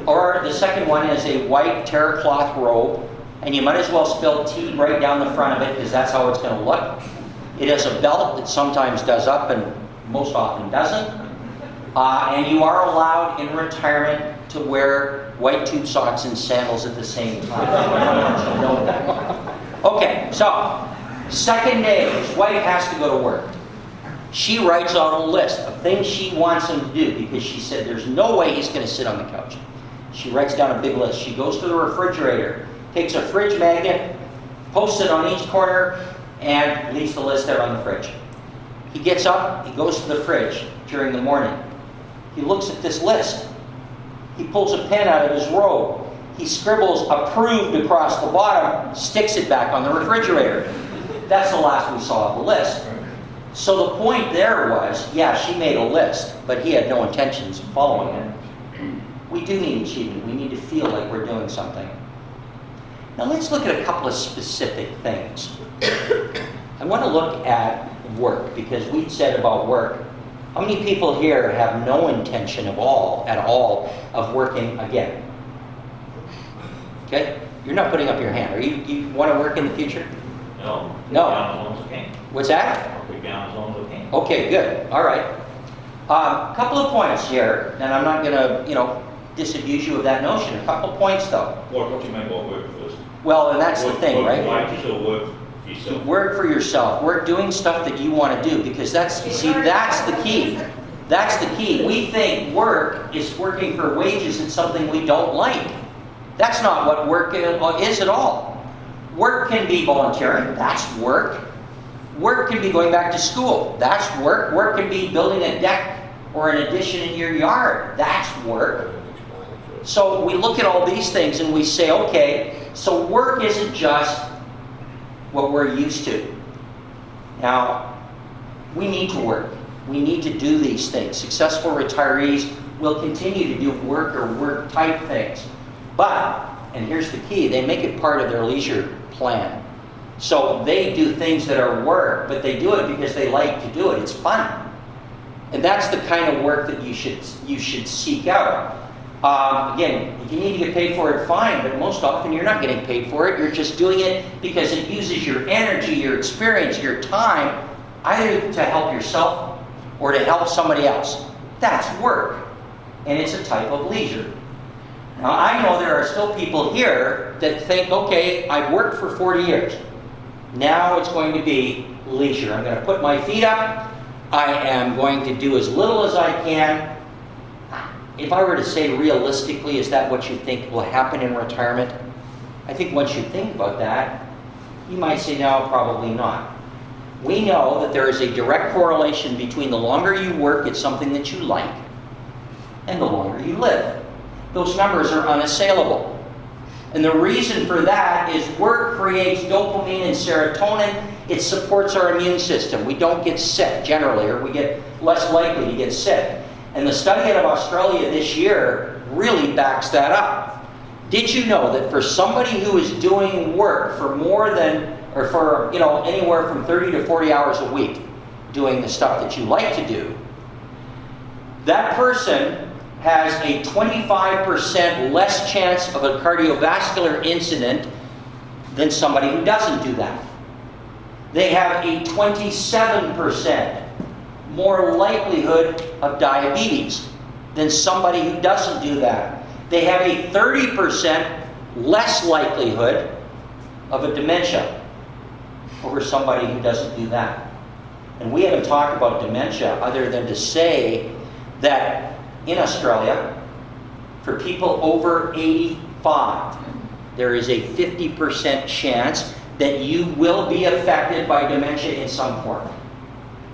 Speaker 2: Or the second one is a white terra cloth robe, and you might as well spill tea right down the front of it because that's how it's going to look. It has a belt that sometimes does up and most often doesn't. And you are allowed in retirement to wear white tube socks and sandals at the same time. So note that. Okay, so second day, his wife has to go to work. She writes out a list of things she wants him to do because she said there's no way he's going to sit on the couch. She writes down a big list. She goes to the refrigerator, takes a fridge magnet, posts it on each corner, and leaves the list there on the fridge. He gets up, he goes to the fridge during the morning. He looks at this list. He pulls a pen out of his robe. He scribbles approved across the bottom, sticks it back on the refrigerator. That's the last we saw of the list. So the point there was, yeah, she made a list, but he had no intentions of following it. We do need achievement. We need to feel like we're doing something. Now let's look at a couple of specific things. I want to look at work, because we said about work, how many people here have no intention at all of working again? Okay? You're not putting up your hand. Are you want to work in the future?
Speaker 4: No.
Speaker 2: No.
Speaker 4: Down as long as I can.
Speaker 2: What's that?
Speaker 4: Work down as long as I can.
Speaker 2: Okay, good. All right. A couple of points here, and I'm not going to, disabuse you of that notion. A couple of points, though.
Speaker 4: What do you mean by work first?
Speaker 2: Well, and that's the thing, right?
Speaker 4: Why you still work for yourself?
Speaker 2: Work for yourself. Work doing stuff that you want to do, because that's the key. That's the key. We think work is working for wages and something we don't like. That's not what work is at all. Work can be volunteering. That's work. Work can be going back to school. That's work. Work can be building a deck or an addition in your yard. That's work. So we look at all these things and we say, okay, so work isn't just what we're used to. Now, we need to work. We need to do these things. Successful retirees will continue to do work or work-type things. But, and here's the key, they make it part of their leisure plan. So they do things that are work, but they do it because they like to do it. It's fun. And that's the kind of work that you should seek out. Again, if you need to get paid for it, fine, but most often you're not getting paid for it. You're just doing it because it uses your energy, your experience, your time, either to help yourself or to help somebody else. That's work, and it's a type of leisure. Now, I know there are still people here that think, okay, I've worked for 40 years. Now it's going to be leisure. I'm going to put my feet up. I am going to do as little as I can. If I were to say realistically, is that what you think will happen in retirement? I think once you think about that, you might say, no, probably not. We know that there is a direct correlation between the longer you work at something that you like and the longer you live. Those numbers are unassailable. And the reason for that is work creates dopamine and serotonin. It supports our immune system. We don't get sick generally, or we get less likely to get sick. And the study out of Australia this year really backs that up. Did you know that for somebody who is doing work for more than, or for, anywhere from 30 to 40 hours a week, doing the stuff that you like to do, that person has a 25% less chance of a cardiovascular incident than somebody who doesn't do that. They have a 27% more likelihood of diabetes than somebody who doesn't do that. They have a 30% less likelihood of a dementia over somebody who doesn't do that. And we haven't talked about dementia other than to say that in Australia, for people over 85, there is a 50% chance that you will be affected by dementia in some form.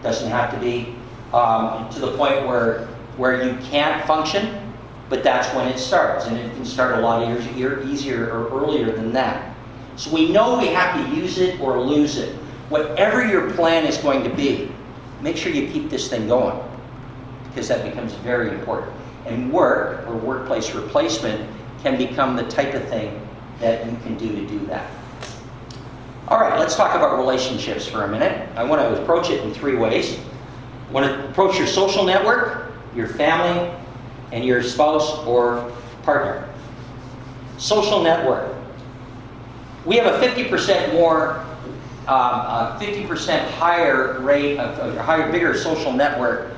Speaker 2: Doesn't have to be to the point where you can't function, but that's when it starts, and it can start a lot easier or earlier than that. So we know we have to use it or lose it. Whatever your plan is going to be, make sure you keep this thing going, because that becomes very important. And work, or workplace replacement, can become the type of thing that you can do that. All right, let's talk about relationships for a minute. I want to approach it in 3 ways. I want to approach your social network, your family, and your spouse or partner. Social network. We have a 50% more, 50% higher rate of bigger social network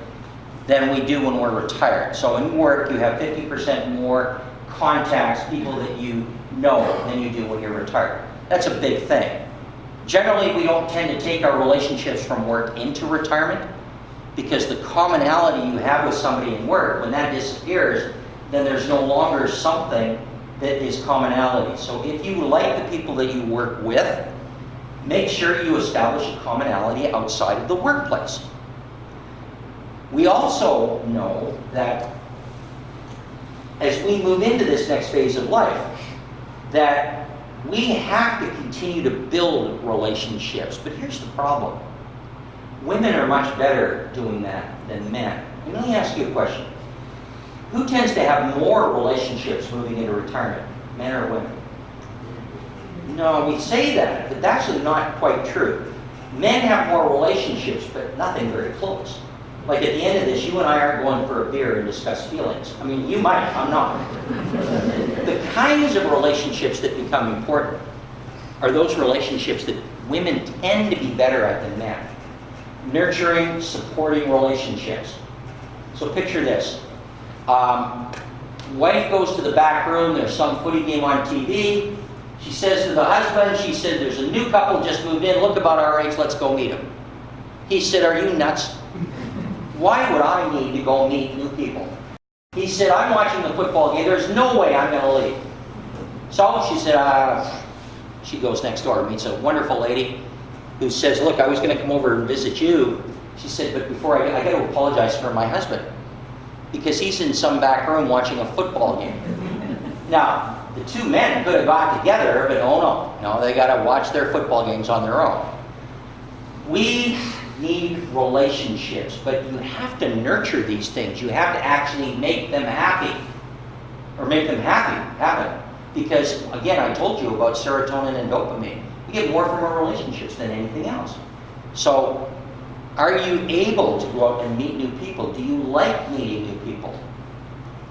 Speaker 2: than we do when we're retired. So in work, you have 50% more contacts, people that you know, than you do when you're retired. That's a big thing. Generally, we don't tend to take our relationships from work into retirement, because the commonality you have with somebody in work, when that disappears, then there's no longer something that is commonality. So if you like the people that you work with, make sure you establish a commonality outside of the workplace. We also know that as we move into this next phase of life, that we have to continue to build relationships. But here's the problem. Women are much better doing that than men. And let me ask you a question. Who tends to have more relationships moving into retirement, men or women? No, we say that, but that's actually not quite true. Men have more relationships, but nothing very close. Like at the end of this, you and I aren't going for a beer and discuss feelings. I mean, you might, I'm not. The kinds of relationships that become important are those relationships that women tend to be better at than men. Nurturing, supporting relationships. So picture this. Wife goes to the back room, there's some footy game on TV. She says to the husband, she said, there's a new couple just moved in, look about our age, let's go meet them. He said, are you nuts? Why would I need to go meet new people? He said, I'm watching the football game, there's no way I'm going to leave. So she said, she goes next door and meets a wonderful lady who says, look, I was going to come over and visit you. She said, but before I got to apologize for my husband, because he's in some back room watching a football game. Now, the two men could have got together, but no, they got to watch their football games on their own. We need relationships, but you have to nurture these things. You have to actually make them happy, or make them happen. Because, again, I told you about serotonin and dopamine. You get more from our relationships than anything else. So, are you able to go out and meet new people? Do you like meeting new people?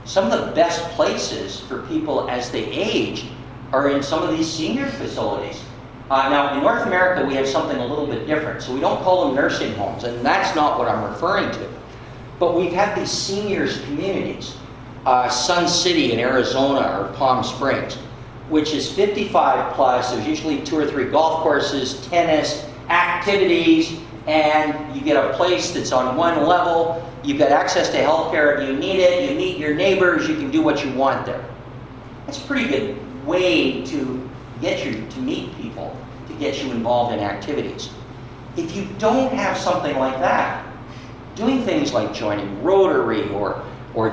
Speaker 2: Some of the best places for people as they age are in some of these senior facilities. Now, in North America, we have something a little bit different. So we don't call them nursing homes, and that's not what I'm referring to. But we've had these seniors communities. Sun City in Arizona or Palm Springs, which is 55 plus. There's usually 2 or 3 golf courses, tennis, activities, and you get a place that's on one level. You've got access to healthcare if you need it. You meet your neighbors. You can do what you want there. That's a pretty good way to get you to meet people, to get you involved in activities. If you don't have something like that, doing things like joining Rotary or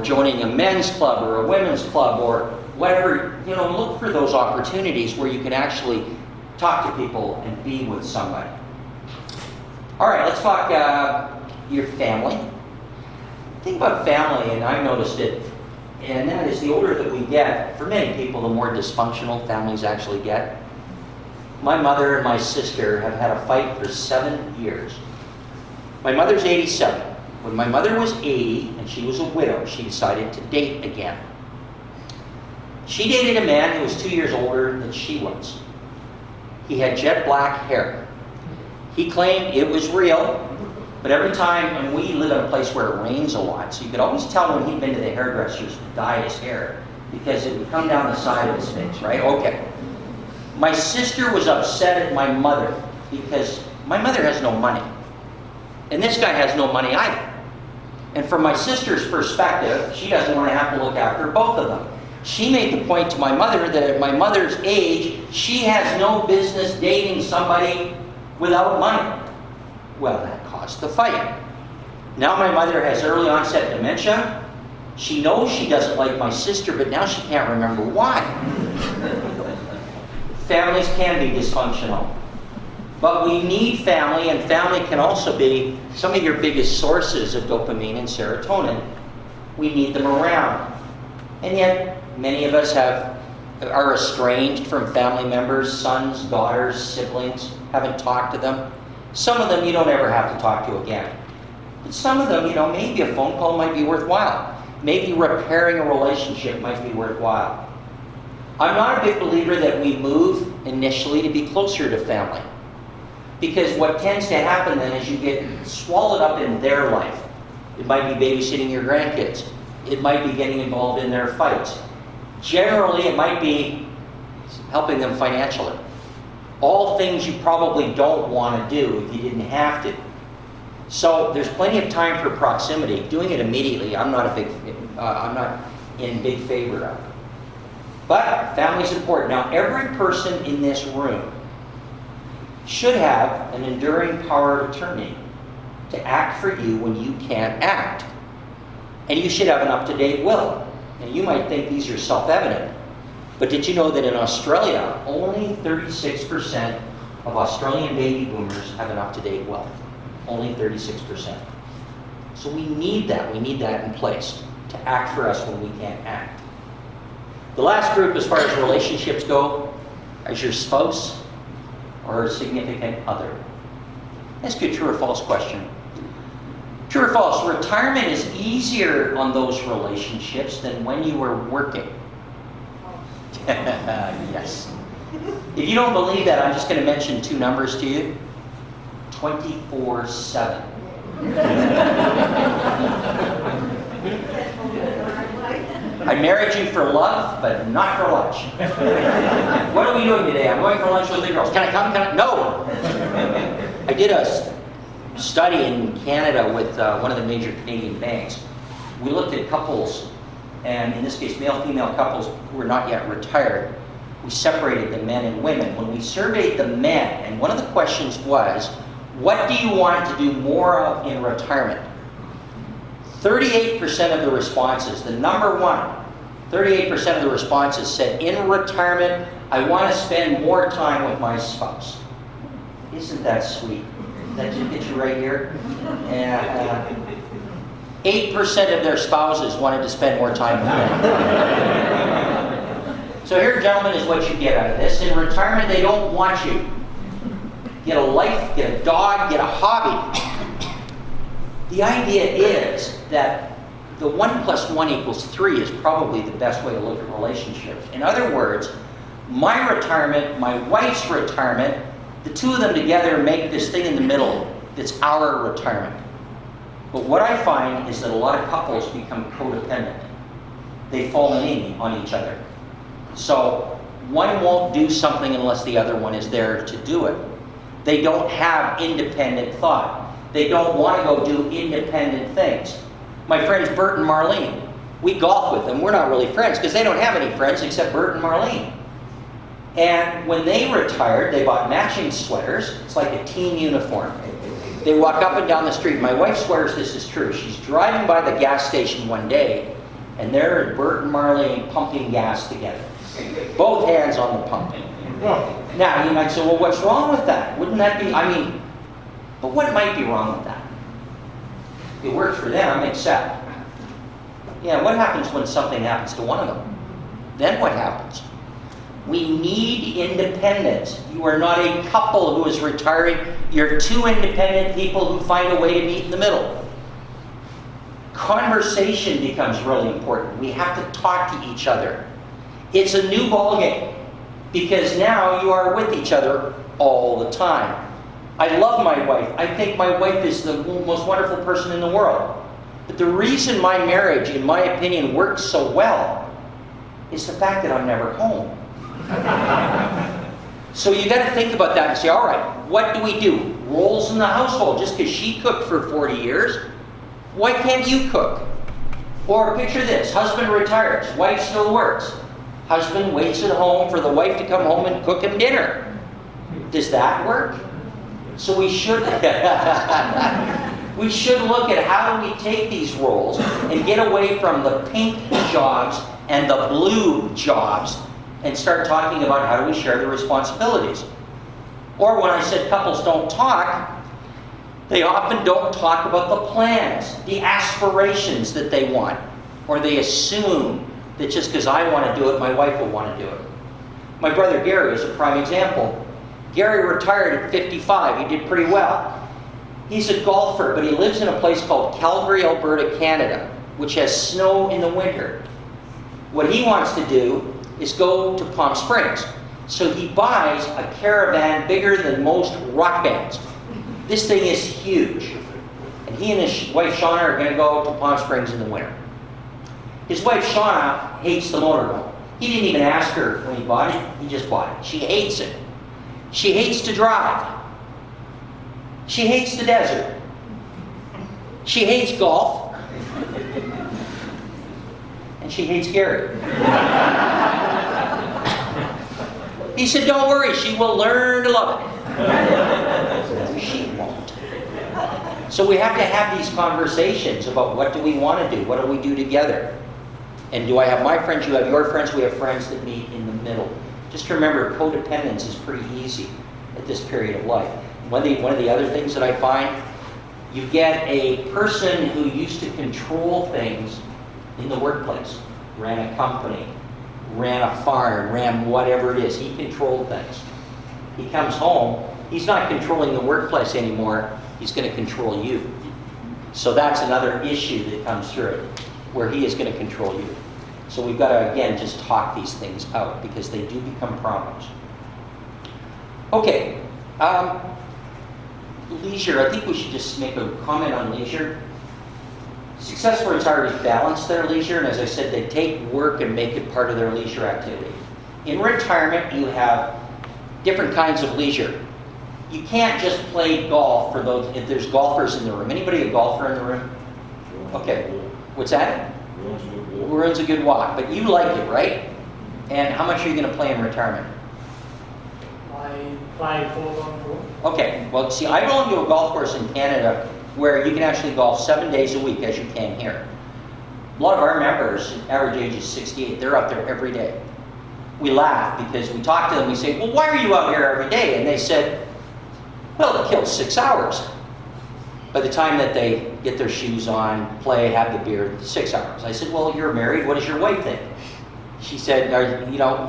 Speaker 2: joining a men's club or a women's club or whatever, look for those opportunities where you can actually talk to people and be with somebody. All right, let's talk your family. Think about family, and I've noticed it, and that is the older that we get, for many people, the more dysfunctional families actually get. My mother and my sister have had a fight for 7 years. My mother's 87. When my mother was 80 and she was a widow, she decided to date again. She dated a man who was 2 years older than she was. He had jet black hair. He claimed it was real, but every time, and we live in a place where it rains a lot, so you could always tell when he'd been to the hairdressers to dye his hair, because it would come down the side of his face, right? Okay. My sister was upset at my mother because my mother has no money. And this guy has no money either. And from my sister's perspective, she doesn't want to have to look after both of them. She made the point to my mother that at my mother's age, she has no business dating somebody without money. Well, that caused the fight. Now my mother has early onset dementia. She knows she doesn't like my sister, but now she can't remember why. Families can be dysfunctional. But we need family, and family can also be some of your biggest sources of dopamine and serotonin. We need them around. And yet, many of us are estranged from family members, sons, daughters, siblings, haven't talked to them. Some of them you don't ever have to talk to again. But some of them, maybe a phone call might be worthwhile. Maybe repairing a relationship might be worthwhile. I'm not a big believer that we move initially to be closer to family. Because what tends to happen then is you get swallowed up in their life. It might be babysitting your grandkids. It might be getting involved in their fights. Generally, it might be helping them financially. All things you probably don't want to do if you didn't have to. So there's plenty of time for proximity. Doing it immediately, I'm not in big favor of. But family's important. Now, every person in this room should have an enduring power of attorney to act for you when you can't act. And you should have an up-to-date will. Now, you might think these are self-evident, but did you know that in Australia, only 36% of Australian baby boomers have an up-to-date will? Only 36%. So we need that. We need that in place to act for us when we can't act. The last group, as far as relationships go, is your spouse or significant other. Ask you a true or false question. True or false, retirement is easier on those relationships than when you were working. Yes. If you don't believe that, I'm just going to mention two numbers to you. 24/7. I married you for love, but not for lunch. What are we doing today? I'm going for lunch with the girls. Can I come? No. I did a study in Canada with one of the major Canadian banks. We looked at couples, and in this case, male-female couples who were not yet retired. We separated the men and women. When we surveyed the men, and one of the questions was, what do you want to do more of in retirement? 38% of the responses, the number one, 38% of the responses said, in retirement, I want to spend more time with my spouse. Isn't that sweet? That should get you right here. And 8% of their spouses wanted to spend more time with them. So here, gentlemen, is what you get out of this. In retirement, they don't want you. Get a life, get a dog, get a hobby. The idea is that the 1 + 1 = 3 is probably the best way to look at relationships. In other words, my retirement, my wife's retirement, the two of them together make this thing in the middle that's our retirement. But what I find is that a lot of couples become codependent. They fall in on each other. So one won't do something unless the other one is there to do it. They don't have independent thought. They don't want to go do independent things. My friends Bert and Marlene, we golf with them. We're not really friends because they don't have any friends except Bert and Marlene. And when they retired, they bought matching sweaters. It's like a team uniform. They walk up and down the street. My wife swears this is true. She's driving by the gas station one day, and there are Bert and Marlene pumping gas together. Both hands on the pump. Now, you might say, well, what's wrong with that? Wouldn't that be, but what might be wrong with that? It works for them, except, what happens when something happens to one of them? Then what happens? We need independence. You are not a couple who is retiring. You're two independent people who find a way to meet in the middle. Conversation becomes really important. We have to talk to each other. It's a new ballgame because now you are with each other all the time. I love my wife. I think my wife is the most wonderful person in the world. But the reason my marriage, in my opinion, works so well is the fact that I'm never home. So you got to think about that and say, all right, what do we do? Roles in the household. Just because she cooked for 40 years, why can't you cook? Or picture this, husband retires, wife still works. Husband waits at home for the wife to come home and cook him dinner. Does that work? So we should we should look at how do we take these roles and get away from the pink jobs and the blue jobs and start talking about how do we share the responsibilities. Or when I said couples don't talk, they often don't talk about the plans, the aspirations that they want. Or they assume that just because I want to do it, my wife will want to do it. My brother Gary is a prime example. Gary retired at 55. He did pretty well. He's a golfer, but he lives in a place called Calgary, Alberta, Canada, which has snow in the winter. What he wants to do is go to Palm Springs. So he buys a caravan bigger than most rock bands. This thing is huge. And he and his wife Shauna are going to go to Palm Springs in the winter. His wife Shauna hates the motorhome. He didn't even ask her when he bought it. He just bought it. She hates it. She hates to drive. She hates the desert. She hates golf. And she hates Gary. He said, don't worry, she will learn to love it. She won't. So we have to have these conversations about what do we want to do? What do we do together? And do I have my friends? You have your friends. We have friends that meet in the middle. Just remember, codependence is pretty easy at this period of life. One of the other things that I find, you get a person who used to control things in the workplace, ran a company, ran a farm, ran whatever it is. He controlled things. He comes home, he's not controlling the workplace anymore, he's going to control you. So that's another issue that comes through it, where he is going to control you. So we've got to, again, just talk these things out because they do become problems. Okay, leisure. I think we should just make a comment on leisure. Successful retirees balance their leisure, and as I said, they take work and make it part of their leisure activity. In retirement, you have different kinds of leisure. You can't just play golf for those, if there's golfers in the room. Anybody a golfer in the room? Okay, what's that? Ruins a good walk, but you like it, right? And how much are you going to play in retirement?
Speaker 5: I play 4-on-4.
Speaker 2: Okay, well, see, I belong to a golf course in Canada where you can actually golf 7 days a week, as you can here. A lot of our members, average age is 68, they're out there every day. We laugh because we talk to them, we say, well, why are you out here every day? And they said, well, it kills 6 hours. By the time that they get their shoes on, play, have the beer, 6 hours. I said, well, you're married, what does your wife think? She said,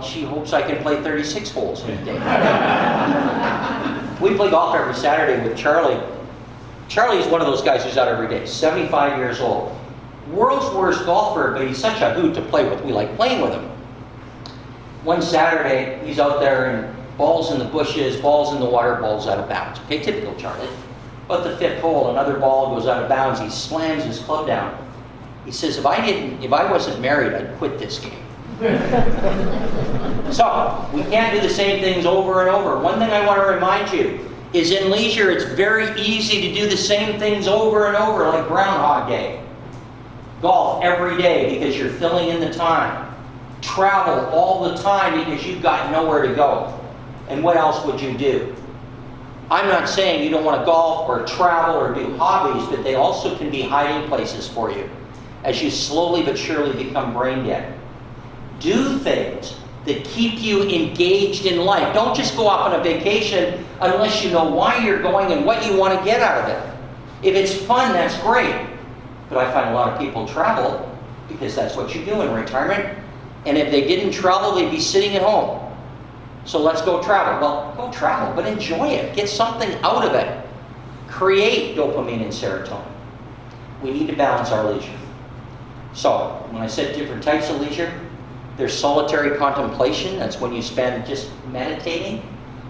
Speaker 2: she hopes I can play 36 holes in a day. We play golf every Saturday with Charlie. Charlie is one of those guys who's out every day, 75 years old. World's worst golfer, but he's such a hoot to play with. We like playing with him. One Saturday, he's out there and balls in the bushes, balls in the water, balls out of bounds. Okay, typical Charlie. But the 5th hole, another ball goes out of bounds. He slams his club down. He says, if I wasn't married, I'd quit this game. So, we can't do the same things over and over. One thing I want to remind you is in leisure, it's very easy to do the same things over and over, like Groundhog Day. Golf every day because you're filling in the time. Travel all the time because you've got nowhere to go. And what else would you do? I'm not saying you don't want to golf or travel or do hobbies, but they also can be hiding places for you as you slowly but surely become brain dead. Do things that keep you engaged in life. Don't just go off on a vacation unless you know why you're going and what you want to get out of it. If it's fun, that's great. But I find a lot of people travel because that's what you do in retirement. And if they didn't travel, they'd be sitting at home. So let's go travel. Well, go travel, but enjoy it. Get something out of it. Create dopamine and serotonin. We need to balance our leisure. So, when I said different types of leisure, there's solitary contemplation. That's when you spend just meditating.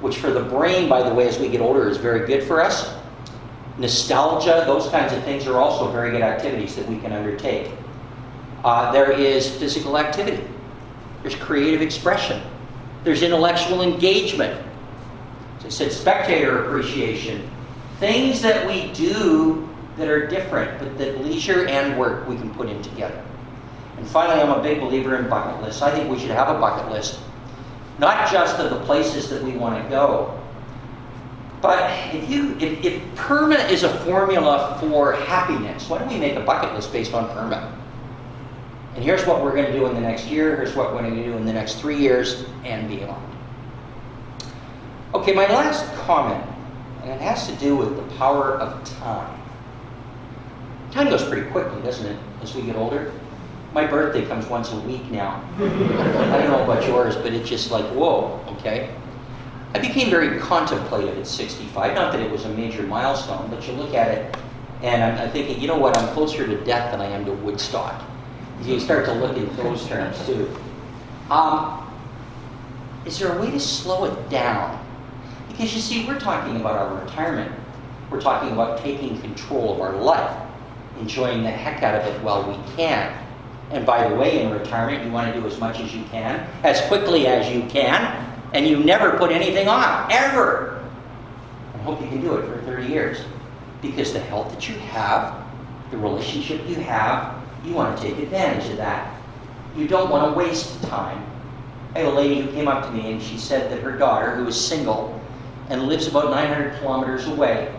Speaker 2: which for the brain, by the way, as we get older, is very good for us. Nostalgia, those kinds of things are also very good activities that we can undertake. There is physical activity. There's creative expression. There's intellectual engagement. As I said, spectator appreciation. Things that we do that are different, but that leisure and work we can put in together. And finally, I'm a big believer in bucket lists. I think we should have a bucket list, not just of the places that we want to go, but if PERMA is a formula for happiness, why don't we make a bucket list based on PERMA? And here's what we're going to do in the next year, here's what we're going to do in the next 3 years, and beyond. Okay, my last comment, and it has to do with the power of time. Time goes pretty quickly, doesn't it, as we get older? My birthday comes once a week now. I don't know about yours, but it's just like, whoa, okay? I became very contemplative at 65. Not that it was a major milestone, but you look at it, and I'm thinking, you know what, I'm closer to death than I am to Woodstock. You start to look at those terms, too. Is there a way to slow it down? Because you see, we're talking about our retirement. We're talking about taking control of our life, enjoying the heck out of it while we can. And by the way, in retirement, you want to do as much as you can, as quickly as you can, and you never put anything off, ever. I hope you can do it for 30 years. Because the health that you have, the relationship you have, you want to take advantage of that. You don't want to waste time. I had a lady who came up to me and she said that her daughter, who is single and lives about 900 kilometers away,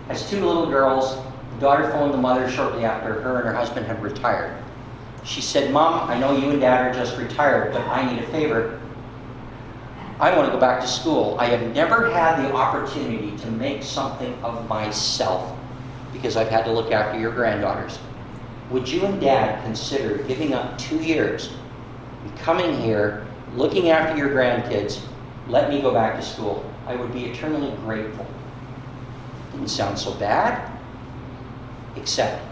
Speaker 2: has 2 little girls. The daughter phoned the mother shortly after her and her husband had retired. She said, Mom, I know you and Dad are just retired, but I need a favor. I want to go back to school. I have never had the opportunity to make something of myself because I've had to look after your granddaughters. Would you and Dad consider giving up 2 years and coming here, looking after your grandkids, let me go back to school? I would be eternally grateful. Didn't sound so bad, except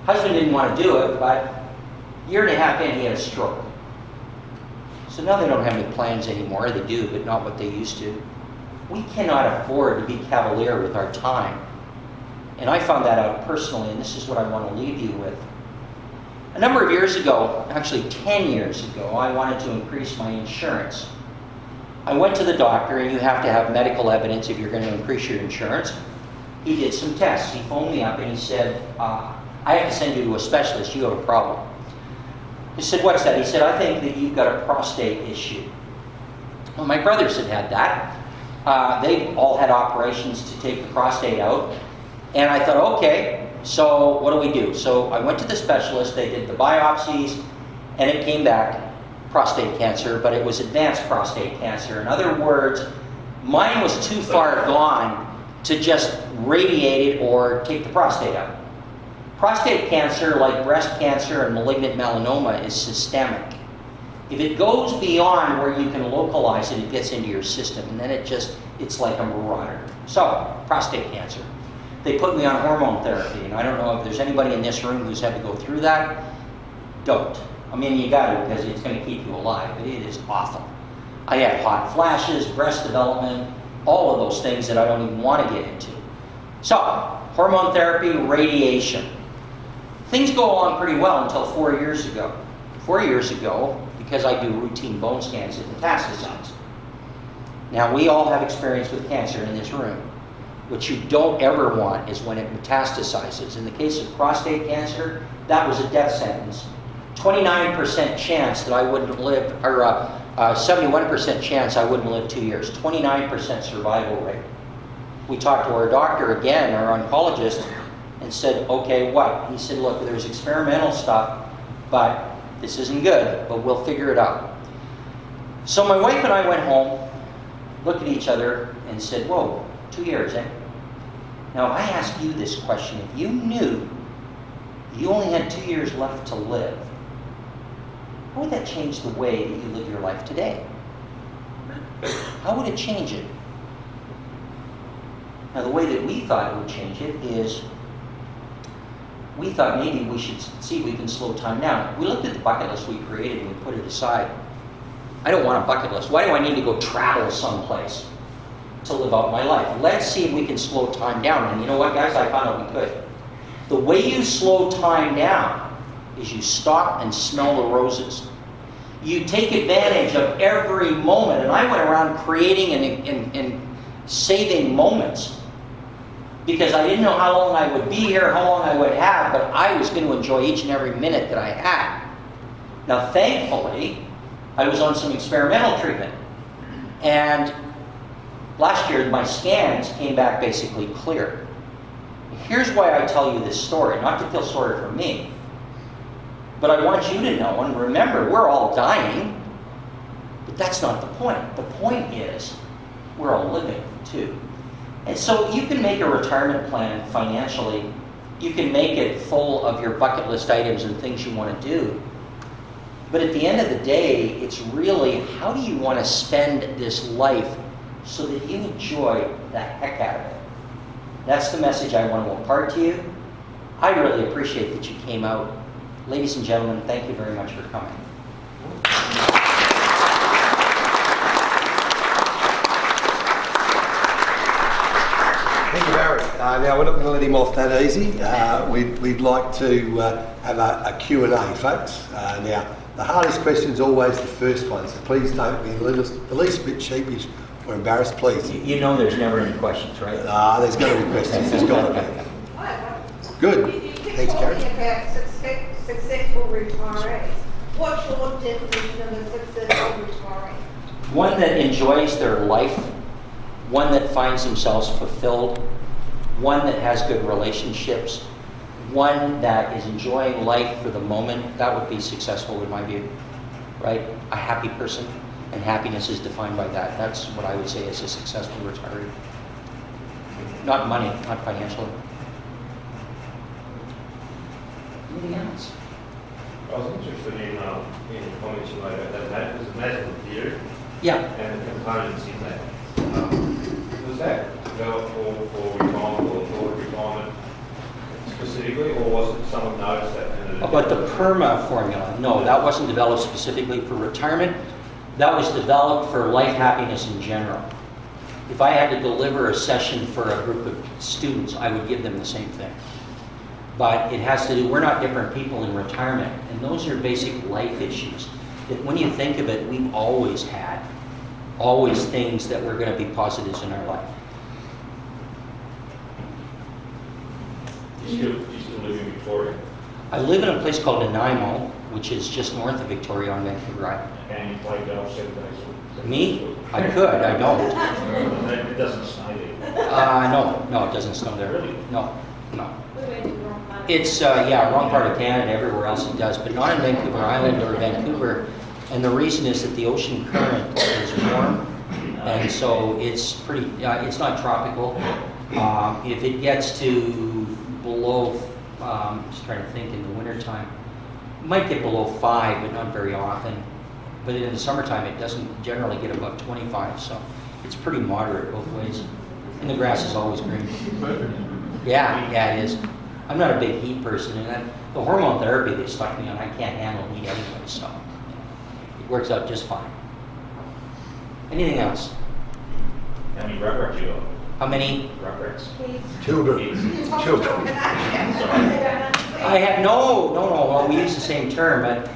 Speaker 2: husband didn't want to do it, but a year and a half in, he had a stroke. So now they don't have any plans anymore. They do, but not what they used to. We cannot afford to be cavalier with our time. And I found that out personally, and this is what I want to leave you with. A number of years ago, actually 10 years ago, I wanted to increase my insurance. I went to the doctor, and you have to have medical evidence if you're going to increase your insurance. He did some tests. He phoned me up and he said, I have to send you to a specialist. You have a problem. I said, what's that? He said, I think that you've got a prostate issue. Well, my brothers had that. They all had operations to take the prostate out. And I thought, okay, so what do we do? So I went to the specialist. They did the biopsies, and it came back prostate cancer, but it was advanced prostate cancer. In other words, mine was too far gone to just radiate it or take the prostate out. Prostate cancer, like breast cancer and malignant melanoma, is systemic. If it goes beyond where you can localize it, it gets into your system, and then it's like a marauder. So, prostate cancer. They put me on hormone therapy, and I don't know if there's anybody in this room who's had to go through that. Don't. I mean, you got to, because it's going to keep you alive, but it is awful. I had hot flashes, breast development, all of those things that I don't even want to get into. So, hormone therapy, radiation. Things go along pretty well until 4 years ago. 4 years ago, because I do routine bone scans, it metastasized. Now, we all have experience with cancer in this room. What you don't ever want is when it metastasizes. In the case of prostate cancer, that was a death sentence. 29% chance that I wouldn't live, or 71% chance I wouldn't live 2 years. 29% survival rate. We talked to our doctor again, our oncologist, and said, okay, what? He said, look, there's experimental stuff, but this isn't good, but we'll figure it out. So my wife and I went home, looked at each other, and said, whoa, 2 years, eh? Now, I ask you this question. If you knew you only had 2 years left to live, how would that change the way that you live your life today? How would it change it? Now, the way that we thought it would change it is we thought maybe we should see if we can slow time down. We looked at the bucket list we created and we put it aside. I don't want a bucket list. Why do I need to go travel someplace? to live out my life. Let's see if we can slow time down. And you know what, guys? I found out we could. The way you slow time down is you stop and smell the roses. You take advantage of every moment. And I went around creating and saving moments because I didn't know how long I would be here, how long I would have, but I was going to enjoy each and every minute that I had. Now, thankfully, I was on some experimental treatment. And last year, my scans came back basically clear. Here's why I tell you this story, not to feel sorry for me, but I want you to know, and remember, we're all dying, but that's not the point. The point is, we're all living too. And so you can make a retirement plan financially, you can make it full of your bucket list items and things you want to do, but at the end of the day, it's really, how do you want to spend this life so that you enjoy the heck out of it? That's the message I want to impart to you. I really appreciate that you came out. Ladies and gentlemen, thank you very much for coming.
Speaker 1: Thank you, Barry. Now, we're not going to let him off that easy. We'd like to have a Q&A, folks. Now, the hardest question is always the first one, so please don't be the least bit sheepish or embarrassed, please.
Speaker 2: You know there's never any questions, right?
Speaker 1: There's got to be questions. There's got to be. Good. Thanks, Gary.
Speaker 6: Talking about successful retirees. What's your definition of a successful retiree?
Speaker 2: One that enjoys their life, one that finds themselves fulfilled, one that has good relationships, one that is enjoying life for the moment. That would be successful in my view, right? A happy person, and happiness is defined by that. That's what I would say is a successful retiree. Not money, not financially. Anything else?
Speaker 4: I was interested in the comments you made about that. There's a Maslow theory
Speaker 2: Yeah.
Speaker 4: and the components in that. Was that developed for retirement or for retirement specifically, or was it someone noticed that?
Speaker 2: About the Perma Formula? No, that wasn't developed specifically for retirement. That was developed for life happiness in general. If I had to deliver a session for a group of students, I would give them the same thing. But it has to do, we're not different people in retirement, and those are basic life issues that when you think of it, we've always had, always things that were going to be positives in our life.
Speaker 4: Do you still live in Victoria?
Speaker 2: I live in a place called Nanaimo, which is just north of Victoria on Vancouver Island.
Speaker 4: And you play golf 7 days a week?
Speaker 2: Me? I could, I don't.
Speaker 4: It doesn't snow there.
Speaker 2: No, it doesn't snow there.
Speaker 4: Really?
Speaker 2: No.
Speaker 3: We went to the wrong part.
Speaker 2: It's, wrong part of Canada, everywhere else it does, but not in Vancouver Island or Vancouver. And the reason is that the ocean current is warm, and so it's pretty, it's not tropical. If it gets to below, just trying to think in the wintertime, it might get below 5, but not very often. But in the summertime, it doesn't generally get above 25, so it's pretty moderate both ways. And the grass is always green. Yeah, it is. I'm not a big heat person, and the hormone therapy they stuck me on, I can't handle heat anyway, so it works out just fine. Anything else?
Speaker 4: How many rugrats you got?
Speaker 2: How many?
Speaker 4: Rugrats.
Speaker 1: Children.
Speaker 2: I have no. Well, we use the same term, but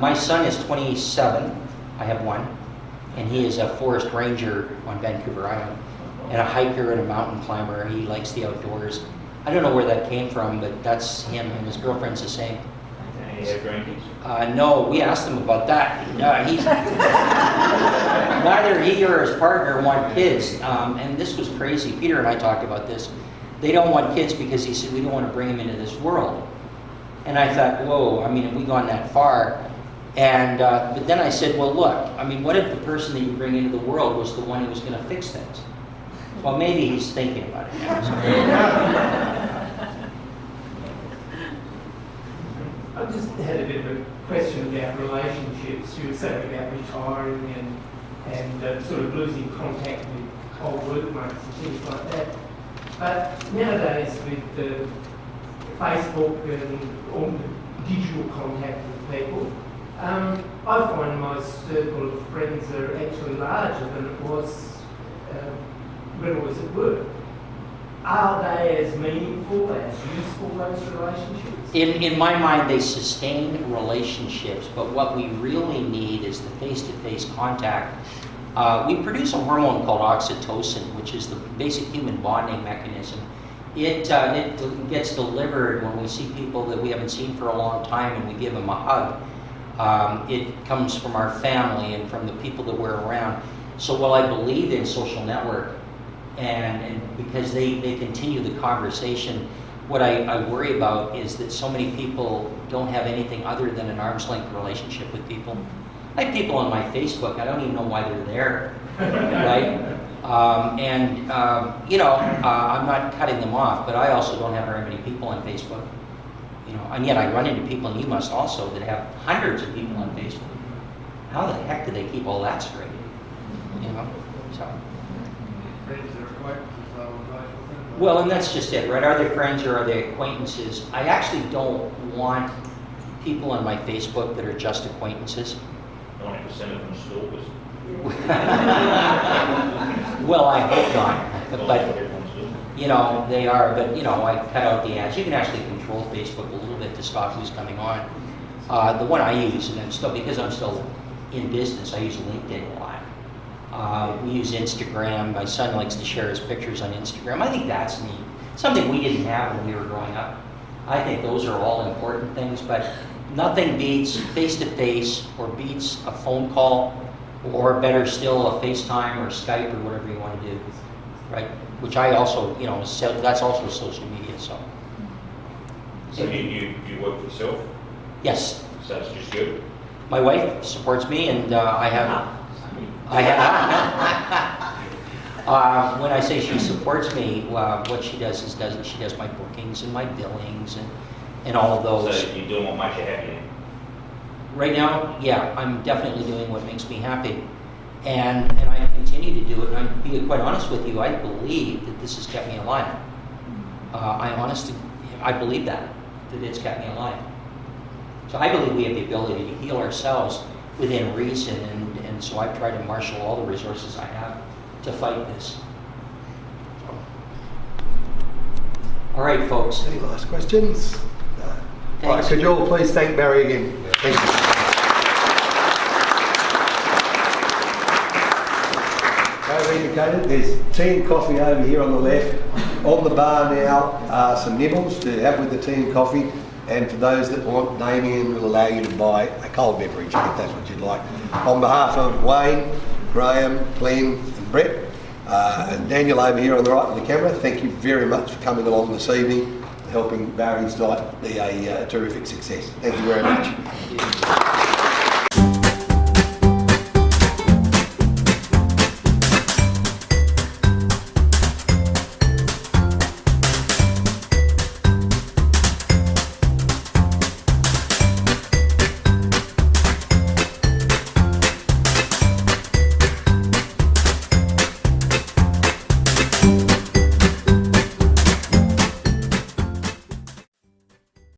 Speaker 2: my son is 27. I have one, and he is a forest ranger on Vancouver Island, and a hiker and a mountain climber. He likes the outdoors. I don't know where that came from, but that's him, and his girlfriend's the same.
Speaker 4: And you have grandkids?
Speaker 2: No, we asked him about that. Neither he or his partner want kids, and this was crazy. Peter and I talked about this. They don't want kids because he said, we don't want to bring them into this world. And I thought, whoa, have we gone that far? And but then I said, well, look, what if the person that you bring into the world was the one who was going to fix things? Well, maybe he's thinking about it now.
Speaker 5: I just had a bit of a question about relationships. You were saying about retiring and sort of losing contact with old workmates and things like that. But nowadays with Facebook and all the digital contact with people, I find my circle of friends are actually larger than it was riddles at work. Are they as meaningful, as useful, those relationships?
Speaker 2: In my mind, they sustain relationships, but what we really need is the face-to-face contact. We produce a hormone called oxytocin, which is the basic human bonding mechanism. It gets delivered when we see people that we haven't seen for a long time and we give them a hug. It comes from our family and from the people that we're around. So while I believe in social network, and because they continue the conversation, what I worry about is that so many people don't have anything other than an arm's length relationship with people. I have people on my Facebook, I don't even know why they're there, right? I'm not cutting them off, but I also don't have very many people on Facebook. And yet I run into people, and you must also, that have hundreds of people on Facebook. How the heck do they keep all that straight? So. Well, and that's just it, right? Are they friends or are they acquaintances? I actually don't want people on my Facebook that are just acquaintances.
Speaker 4: 90% of them stalkers.
Speaker 2: Well, I hope not, but they are. But I cut out the ads. You can actually control Facebook a little bit to stop who's coming on. The one I use, and because I'm still in business, I use LinkedIn a lot. We use Instagram. My son likes to share his pictures on Instagram. I think that's neat. Something we didn't have when we were growing up. I think those are all important things, but nothing beats face-to-face or beats a phone call, or better still, a FaceTime or Skype or whatever you want to do, right? Which I also, that's also social media, so.
Speaker 4: So you work for yourself?
Speaker 2: Yes.
Speaker 4: So it's just you?
Speaker 2: My wife supports me, and I have. When I say she supports me, what she does is she does my bookings and my billings and all of those.
Speaker 4: So you're doing what makes you happy?
Speaker 2: Right now, yeah, I'm definitely doing what makes me happy, and I continue to do it. And to be quite honest with you, I believe that this has kept me alive. I believe that it's kept me alive. So I believe we have the ability to heal ourselves within reason, and so I've tried to marshal all the resources I have to fight this. All right, folks.
Speaker 1: Any last questions? No. Right, could you all please thank Barry again? Thank you. As indicated, there's tea and coffee over here on the left. On the bar now are some nibbles to have with the tea and coffee. And for those that want, Damien will allow you to buy a cold beverage if that's what you'd like. On behalf of Wayne, Graham, Glenn and Brett, and Daniel over here on the right of the camera, thank you very much for coming along this evening, helping Barry's night be a terrific success. Thank you very much.